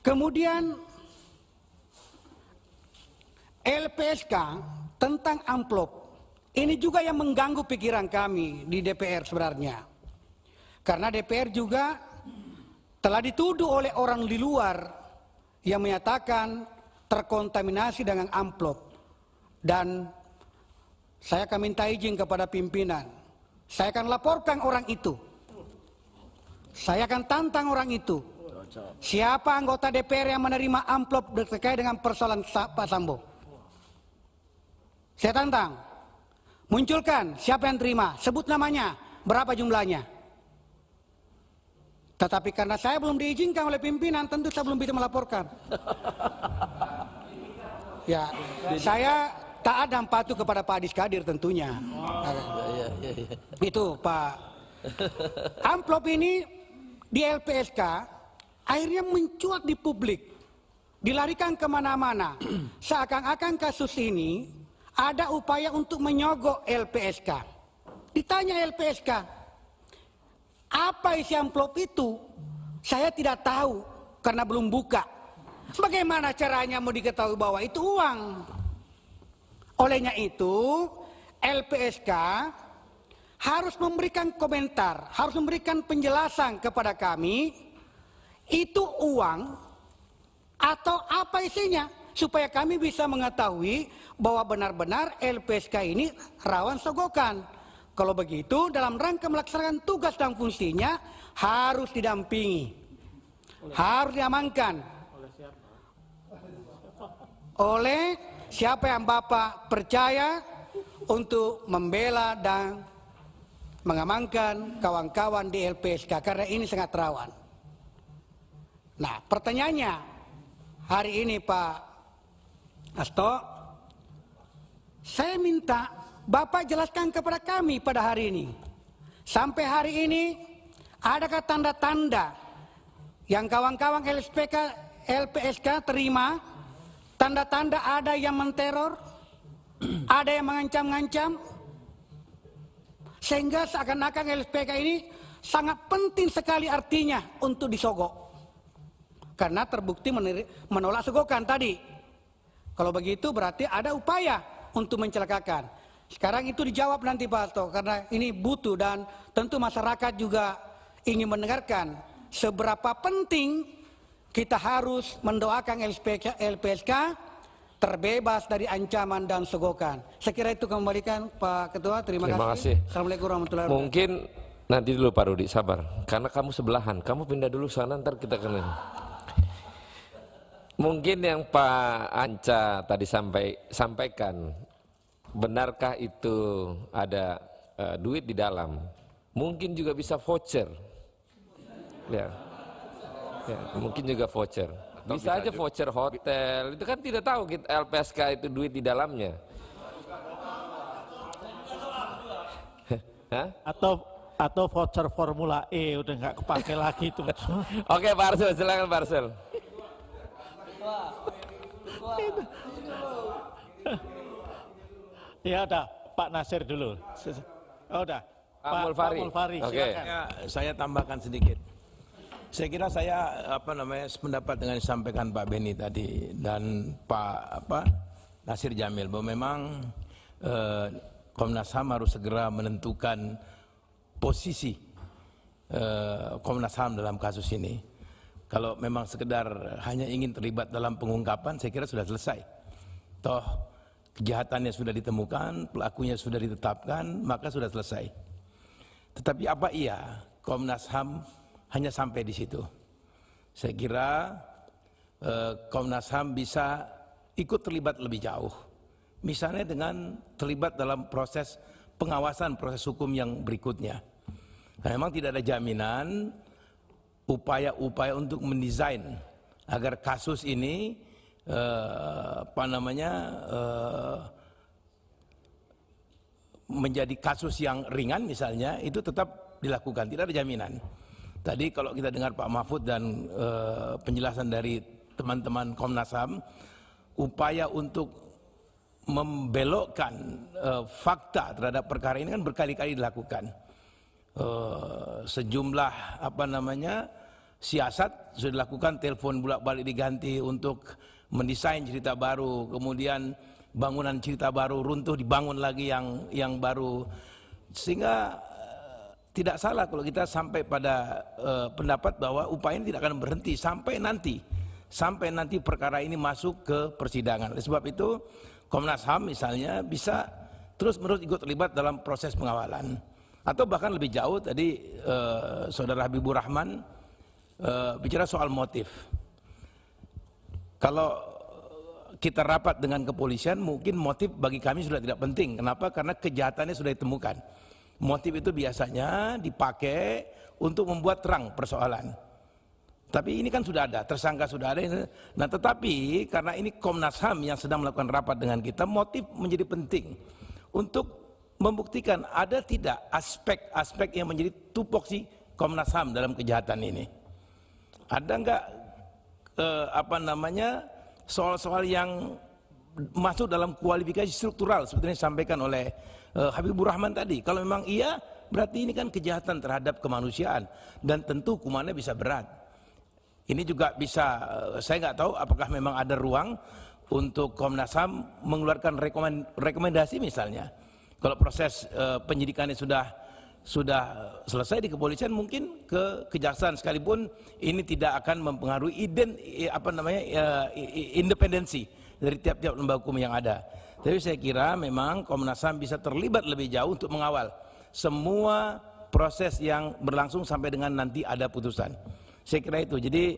Kemudian LPSK tentang amplop, ini juga yang mengganggu pikiran kami di DPR sebenarnya. Karena DPR juga telah dituduh oleh orang di luar yang menyatakan terkontaminasi dengan amplop. Dan saya akan minta izin kepada pimpinan. Saya akan laporkan orang itu. Saya akan tantang orang itu. Siapa anggota DPR yang menerima amplop terkait dengan persoalan Pak Sambo? Saya tantang. Munculkan siapa yang terima, sebut namanya, berapa jumlahnya. Tetapi karena saya belum diizinkan oleh pimpinan, tentu saya belum bisa melaporkan. Ya, saya taat dan patuh kepada Pak Adis Kadir tentunya. Itu Pak. Amplop ini di LPSK akhirnya mencuat di publik, dilarikan kemana-mana. Seakan-akan kasus ini ada upaya untuk menyogok LPSK. Ditanya LPSK, apa isi amplop itu? Saya tidak tahu karena belum buka. Bagaimana caranya mau diketahui bahwa itu uang? Olehnya itu, LPSK harus memberikan komentar, harus memberikan penjelasan kepada kami, itu uang atau apa isinya, supaya kami bisa mengetahui bahwa benar-benar LPSK ini rawan sogokan. Kalau begitu, dalam rangka melaksanakan tugas dan fungsinya harus didampingi, harus diamankan oleh siapa yang Bapak percaya untuk membela dan mengamankan kawan-kawan di LPSK, karena ini sangat rawan. Nah, pertanyaannya hari ini Pak Asto, saya minta Bapak jelaskan kepada kami pada hari ini. Sampai hari ini, adakah tanda-tanda yang kawan-kawan LPSK terima, tanda-tanda ada yang menteror, ada yang mengancam-ngancam, sehingga seakan-akan LPSK ini sangat penting sekali artinya untuk disogok. Karena terbukti menolak sogokan tadi. Kalau begitu berarti ada upaya untuk mencelakakan. Sekarang itu dijawab nanti Pak Hasto, karena ini butuh dan tentu masyarakat juga ingin mendengarkan seberapa penting kita harus mendoakan LPSK terbebas dari ancaman dan sogokan. Saya kira itu kembalikan Pak Ketua, terima kasih. Assalamualaikum warahmatullahi wabarakatuh. Mungkin nanti dulu Pak Rudi, sabar. Karena kamu sebelahan, kamu pindah dulu sana, ntar kita kenal. Mungkin yang Pak Anca tadi sampaikan, benarkah itu ada duit di dalam? Mungkin juga bisa voucher. Ya, mungkin juga voucher. Bisa aja voucher hotel, itu kan tidak tahu kita LPSK itu duit di dalamnya. Hah? Atau voucher Formula E udah nggak kepake lagi itu. Oke Pak Arsul, silakan Pak Arsul. Ya udah, Pak Nasir dulu. Oh udah, Pak Mulfari. Oke. Ya, saya tambahkan sedikit. Saya kira saya sependapat dengan yang disampaikan Pak Beni tadi dan Pak Nasir Jamil bahwa memang Komnas HAM harus segera menentukan posisi Komnas HAM dalam kasus ini. Kalau memang sekedar hanya ingin terlibat dalam pengungkapan, saya kira sudah selesai. Toh kejahatannya sudah ditemukan, pelakunya sudah ditetapkan, maka sudah selesai. Tetapi apa iya Komnas HAM hanya sampai di situ? Saya kira Komnas HAM bisa ikut terlibat lebih jauh. Misalnya dengan terlibat dalam proses pengawasan proses hukum yang berikutnya. Nah, memang tidak ada jaminan upaya-upaya untuk mendesain agar kasus ini menjadi kasus yang ringan misalnya, itu tetap dilakukan, tidak ada jaminan. Tadi kalau kita dengar Pak Mahfud dan penjelasan dari teman-teman Komnas HAM, upaya untuk membelokkan fakta terhadap perkara ini kan berkali-kali dilakukan. Sejumlah siasat sudah dilakukan, telepon bolak-balik diganti untuk mendesain cerita baru, kemudian bangunan cerita baru runtuh, dibangun lagi yang baru, sehingga tidak salah kalau kita sampai pada pendapat bahwa upaya ini tidak akan berhenti sampai nanti perkara ini masuk ke persidangan. Oleh sebab itu Komnas HAM misalnya bisa terus-menerus ikut terlibat dalam proses pengawalan. Atau bahkan lebih jauh, tadi Saudara Habibur Rahman bicara soal motif. Kalau kita rapat dengan kepolisian, mungkin motif bagi kami sudah tidak penting. Kenapa? Karena kejahatannya sudah ditemukan. Motif itu biasanya dipakai untuk membuat terang persoalan. Tapi ini kan sudah ada, tersangka sudah ada. Nah tetapi karena ini Komnas HAM yang sedang melakukan rapat dengan kita, motif menjadi penting untuk membuktikan ada tidak aspek-aspek yang menjadi tupoksi Komnas HAM dalam kejahatan ini. Ada enggak soal-soal yang masuk dalam kualifikasi struktural seperti yang disampaikan oleh Habibur Rahman tadi. Kalau memang iya, berarti ini kan kejahatan terhadap kemanusiaan dan tentu hukumannya bisa berat. Ini juga bisa, saya nggak tahu apakah memang ada ruang untuk Komnas HAM mengeluarkan rekomendasi misalnya. Kalau proses penyidikannya sudah selesai di kepolisian, mungkin ke kejaksaan, sekalipun ini tidak akan mempengaruhi independensi dari tiap-tiap lembaga hukum yang ada. Tapi saya kira memang Komnas HAM bisa terlibat lebih jauh untuk mengawal semua proses yang berlangsung sampai dengan nanti ada putusan. Saya kira itu. Jadi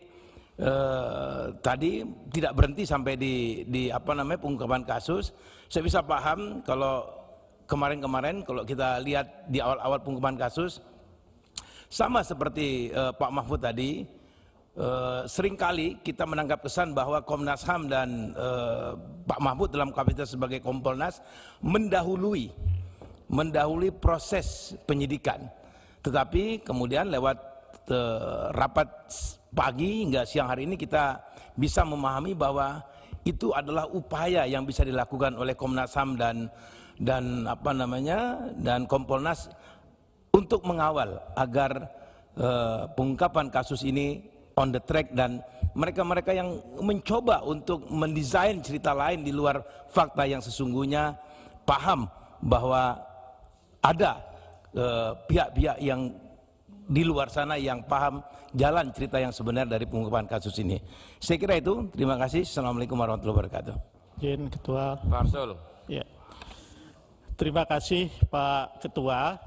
tadi tidak berhenti sampai di pengungkapan kasus. Saya bisa paham kalau kemarin kalau kita lihat di awal-awal pengungkapan kasus, sama seperti Pak Mahfud tadi, seringkali kita menangkap kesan bahwa Komnas HAM dan Pak Mahfud dalam kapasitas sebagai Kompolnas mendahului proses penyidikan. Tetapi kemudian lewat rapat pagi hingga siang hari ini kita bisa memahami bahwa itu adalah upaya yang bisa dilakukan oleh Komnas HAM dan Kompolnas untuk mengawal agar pengungkapan kasus ini on the track, dan mereka yang mencoba untuk mendesain cerita lain di luar fakta yang sesungguhnya paham bahwa ada pihak-pihak yang di luar sana yang paham jalan cerita yang sebenarnya dari pengungkapan kasus ini. Saya kira itu. Terima kasih. Assalamualaikum warahmatullahi wabarakatuh. Izin Ketua. Pak Arsul. Ya. Terima kasih Pak Ketua.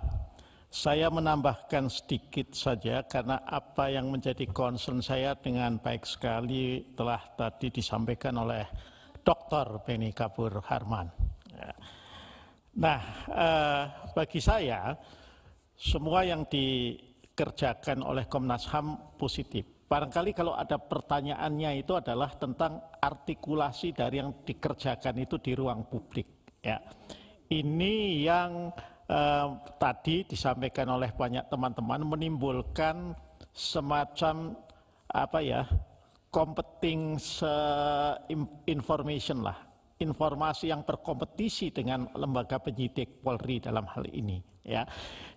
Saya menambahkan sedikit saja karena apa yang menjadi concern saya dengan baik sekali telah tadi disampaikan oleh Dr. Beni Kapur Harman. Ya. Nah, bagi saya semua yang dikerjakan oleh Komnas HAM positif. Barangkali kalau ada pertanyaannya itu adalah tentang artikulasi dari yang dikerjakan itu di ruang publik. Ya. Ini yang tadi disampaikan oleh banyak teman-teman menimbulkan semacam competing information lah, informasi yang berkompetisi dengan lembaga penyidik Polri dalam hal ini. Ya,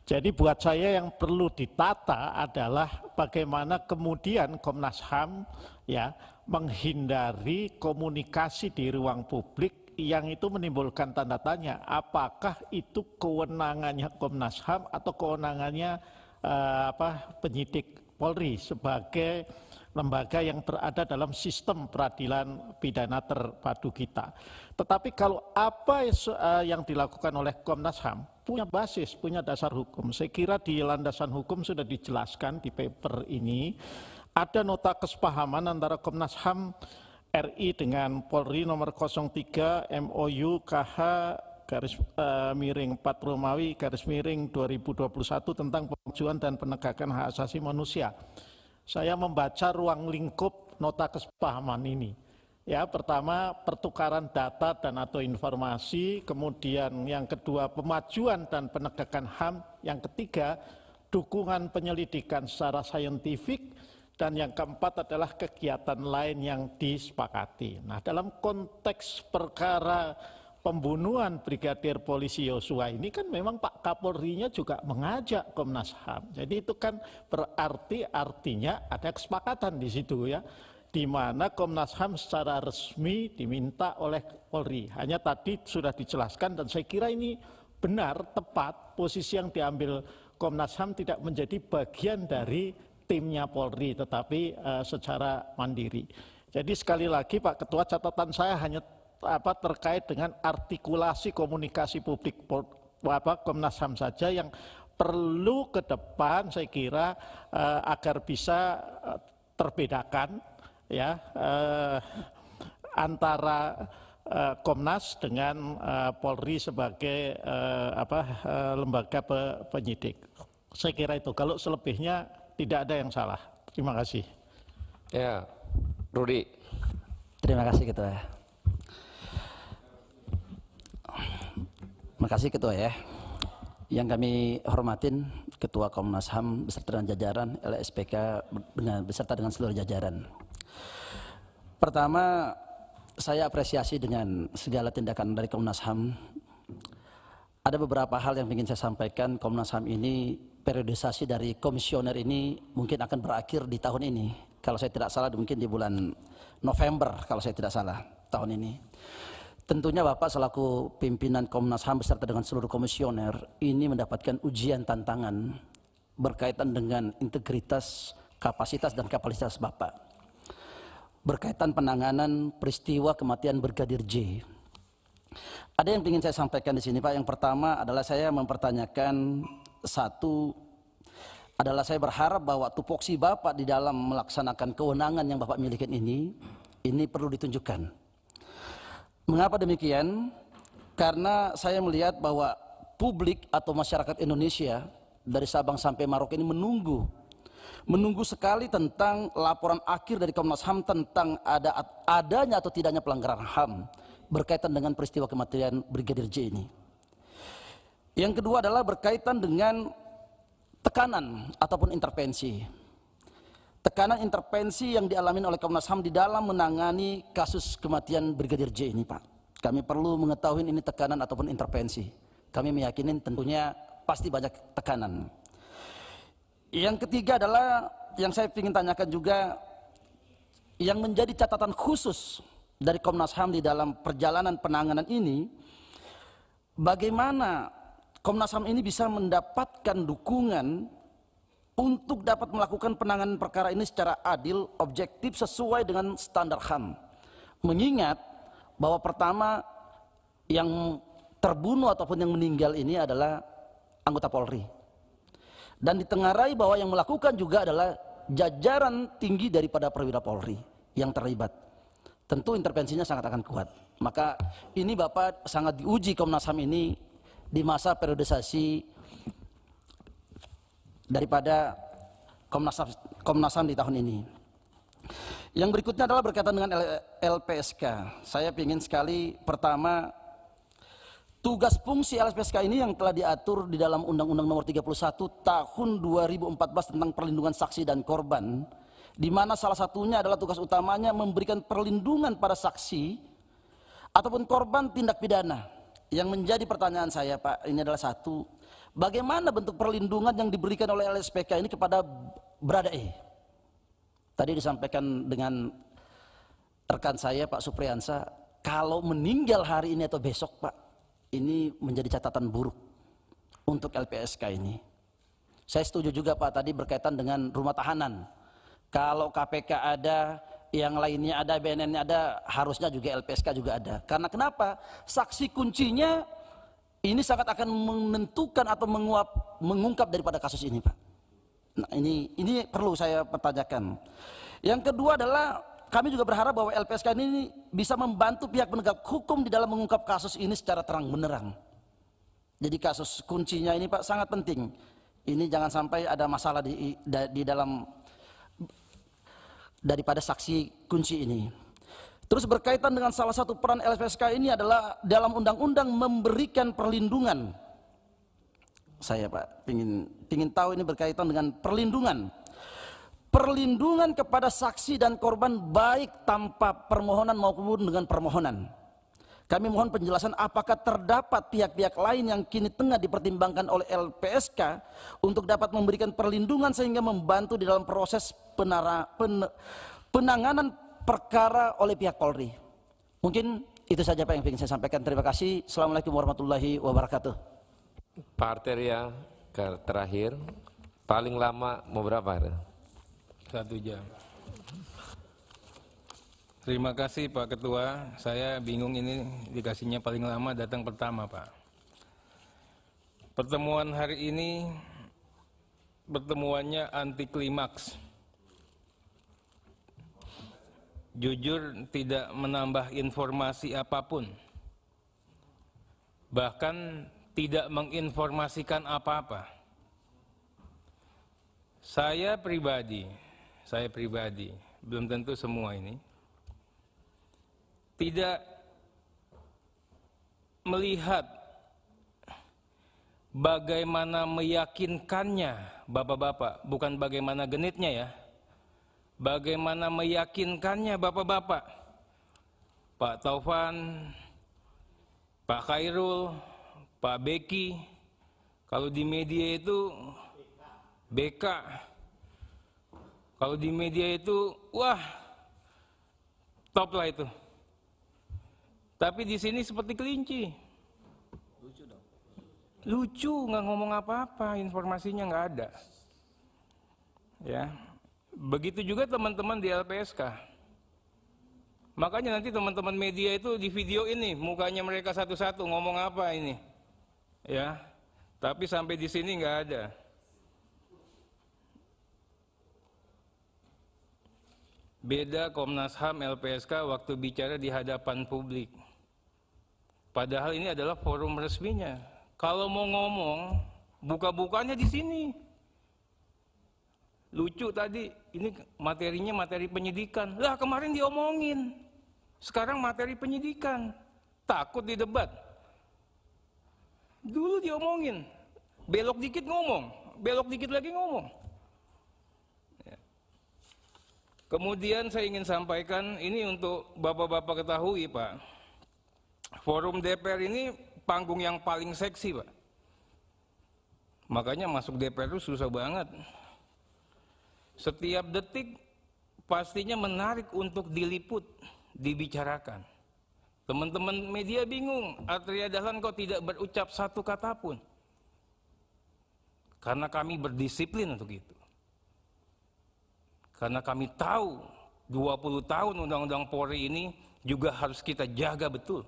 jadi buat saya yang perlu ditata adalah bagaimana kemudian Komnas HAM ya menghindari komunikasi di ruang publik yang itu menimbulkan tanda tanya, apakah itu kewenangannya Komnas HAM atau kewenangannya penyidik Polri sebagai lembaga yang berada dalam sistem peradilan pidana terpadu kita. Tetapi kalau apa yang dilakukan oleh Komnas HAM punya basis, punya dasar hukum. Saya kira di landasan hukum sudah dijelaskan di paper ini. Ada nota kesepahaman antara Komnas HAM RI dengan Polri nomor 03 MOU KH _4 Romawi _2021 tentang pemajuan dan penegakan hak asasi manusia. Saya membaca ruang lingkup nota kesepahaman ini. Ya, pertama pertukaran data dan atau informasi, kemudian yang kedua pemajuan dan penegakan HAM, yang ketiga dukungan penyelidikan secara saintifik, dan yang keempat adalah kegiatan lain yang disepakati. Nah, dalam konteks perkara pembunuhan Brigadir Polisi Yosua ini kan memang Pak Kapolrinya juga mengajak Komnas HAM. Jadi itu kan berarti artinya ada kesepakatan di situ ya, di mana Komnas HAM secara resmi diminta oleh Polri. Hanya tadi sudah dijelaskan dan saya kira ini benar, tepat, posisi yang diambil Komnas HAM tidak menjadi bagian dari timnya Polri, tetapi secara mandiri. Jadi sekali lagi Pak Ketua, catatan saya hanya terkait dengan artikulasi komunikasi publik Komnas HAM saja yang perlu ke depan saya kira agar bisa terbedakan ya antara Komnas dengan Polri sebagai lembaga penyidik. Saya kira itu. Kalau selebihnya tidak ada yang salah. Terima kasih. Ya, Rudi. Terima kasih Ketua. Terima kasih Ketua ya. Yang kami hormatin Ketua Komnas HAM beserta dengan jajaran LSPK beserta dengan seluruh jajaran. Pertama, saya apresiasi dengan segala tindakan dari Komnas HAM. Ada beberapa hal yang ingin saya sampaikan. Komnas HAM ini periodisasi dari komisioner ini mungkin akan berakhir di tahun ini. Kalau saya tidak salah mungkin di bulan November kalau saya tidak salah tahun ini. Tentunya Bapak selaku pimpinan Komnas HAM beserta dengan seluruh komisioner ini mendapatkan ujian tantangan berkaitan dengan integritas, kapasitas dan kapasitas Bapak. Berkaitan penanganan peristiwa kematian Brigadir J. Ada yang ingin saya sampaikan di sini Pak. Yang pertama adalah saya mempertanyakan satu adalah saya berharap bahwa tupoksi Bapak di dalam melaksanakan kewenangan yang Bapak miliki ini perlu ditunjukkan. Mengapa demikian? Karena saya melihat bahwa publik atau masyarakat Indonesia dari Sabang sampai Merauke ini menunggu sekali tentang laporan akhir dari Komnas HAM tentang adanya atau tidaknya pelanggaran HAM berkaitan dengan peristiwa kematian Brigadir J ini. Yang kedua adalah berkaitan dengan tekanan ataupun intervensi. Tekanan intervensi yang dialami oleh Komnas HAM di dalam menangani kasus kematian Brigadir J ini Pak. Kami perlu mengetahui ini tekanan ataupun intervensi. Kami meyakini tentunya pasti banyak tekanan. Yang ketiga adalah yang saya ingin tanyakan juga yang menjadi catatan khusus dari Komnas HAM di dalam perjalanan penanganan ini bagaimana Komnas HAM ini bisa mendapatkan dukungan untuk dapat melakukan penanganan perkara ini secara adil, objektif, sesuai dengan standar HAM. Mengingat bahwa pertama yang terbunuh ataupun yang meninggal ini adalah anggota Polri. Dan ditengarai bahwa yang melakukan juga adalah jajaran tinggi daripada perwira Polri yang terlibat. Tentu intervensinya sangat akan kuat. Maka ini Bapak sangat diuji Komnas HAM ini di masa periodisasi daripada Komnas HAM di tahun ini. Yang berikutnya adalah berkaitan dengan LPSK. Saya ingin sekali pertama, tugas fungsi LPSK ini yang telah diatur di dalam Undang-Undang Nomor 31 Tahun 2014 tentang perlindungan saksi dan korban, di mana salah satunya adalah tugas utamanya memberikan perlindungan pada saksi ataupun korban tindak pidana. Yang menjadi pertanyaan saya, Pak, ini adalah satu, bagaimana bentuk perlindungan yang diberikan oleh LPSK ini kepada Baradae? Tadi disampaikan dengan rekan saya Pak Supriyansa, kalau meninggal hari ini atau besok, Pak, ini menjadi catatan buruk untuk LPSK ini. Saya setuju juga Pak tadi berkaitan dengan rumah tahanan. Kalau KPK ada, yang lainnya ada, BNN-nya ada, harusnya juga LPSK juga ada. Karena kenapa? Saksi kuncinya ini sangat akan menentukan atau mengungkap daripada kasus ini, Pak. Nah, ini perlu saya pertanyakan. Yang kedua adalah kami juga berharap bahwa LPSK ini bisa membantu pihak penegak hukum di dalam mengungkap kasus ini secara terang benerang. Jadi kasus kuncinya ini, Pak, sangat penting. Ini jangan sampai ada masalah di dalam daripada saksi kunci ini. Terus berkaitan dengan salah satu peran LPSK ini adalah dalam undang-undang memberikan perlindungan. Saya Pak ingin tahu ini berkaitan dengan perlindungan. Perlindungan kepada saksi dan korban baik tanpa permohonan maupun dengan permohonan. Kami mohon penjelasan apakah terdapat pihak-pihak lain yang kini tengah dipertimbangkan oleh LPSK untuk dapat memberikan perlindungan sehingga membantu di dalam proses penanganan perkara oleh pihak Polri. Mungkin itu saja Pak yang ingin saya sampaikan. Terima kasih. Assalamualaikum warahmatullahi wabarakatuh. Pak Arteria terakhir, paling lama mau berapa? 1 jam. Terima kasih Pak Ketua, saya bingung ini dikasihnya paling lama datang pertama Pak. Pertemuan hari ini, pertemuannya anti klimaks. Jujur tidak menambah informasi apapun. Bahkan tidak menginformasikan apa-apa. Saya pribadi, belum tentu semua ini, tidak melihat bagaimana meyakinkannya bapak-bapak, bukan bagaimana genitnya ya, bagaimana meyakinkannya bapak-bapak, Pak Taufan, Pak Khairul, Pak Beki, kalau di media itu BK, kalau di media itu wah top lah itu. Tapi di sini seperti kelinci. Lucu dong. Lucu, nggak ngomong apa-apa, informasinya nggak ada. Ya, begitu juga teman-teman di LPSK. Makanya nanti teman-teman media itu di video ini mukanya mereka satu-satu ngomong apa ini, ya. Tapi sampai di sini nggak ada. Beda Komnas HAM LPSK waktu bicara di hadapan publik. Padahal ini adalah forum resminya. Kalau mau ngomong, buka-bukanya di sini. Lucu tadi, ini materinya materi penyidikan. Lah kemarin diomongin, sekarang materi penyidikan. Takut di debat. Dulu diomongin, belok dikit ngomong, belok dikit lagi ngomong. Kemudian saya ingin sampaikan, ini untuk bapak-bapak ketahui Pak. Forum DPR ini panggung yang paling seksi Pak. Makanya masuk DPR itu susah banget. Setiap detik pastinya menarik untuk diliput, dibicarakan. Teman-teman media bingung, Atria Dahlan kok tidak berucap satu kata pun. Karena kami berdisiplin untuk itu. Karena kami tahu 20 tahun Undang-Undang Polri ini juga harus kita jaga betul.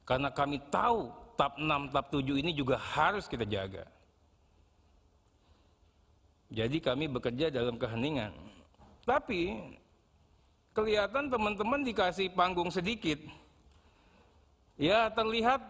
Karena kami tahu TAP 6, TAP 7 ini juga harus kita jaga. Jadi kami bekerja dalam keheningan. Tapi kelihatan teman-teman dikasih panggung sedikit. Ya terlihat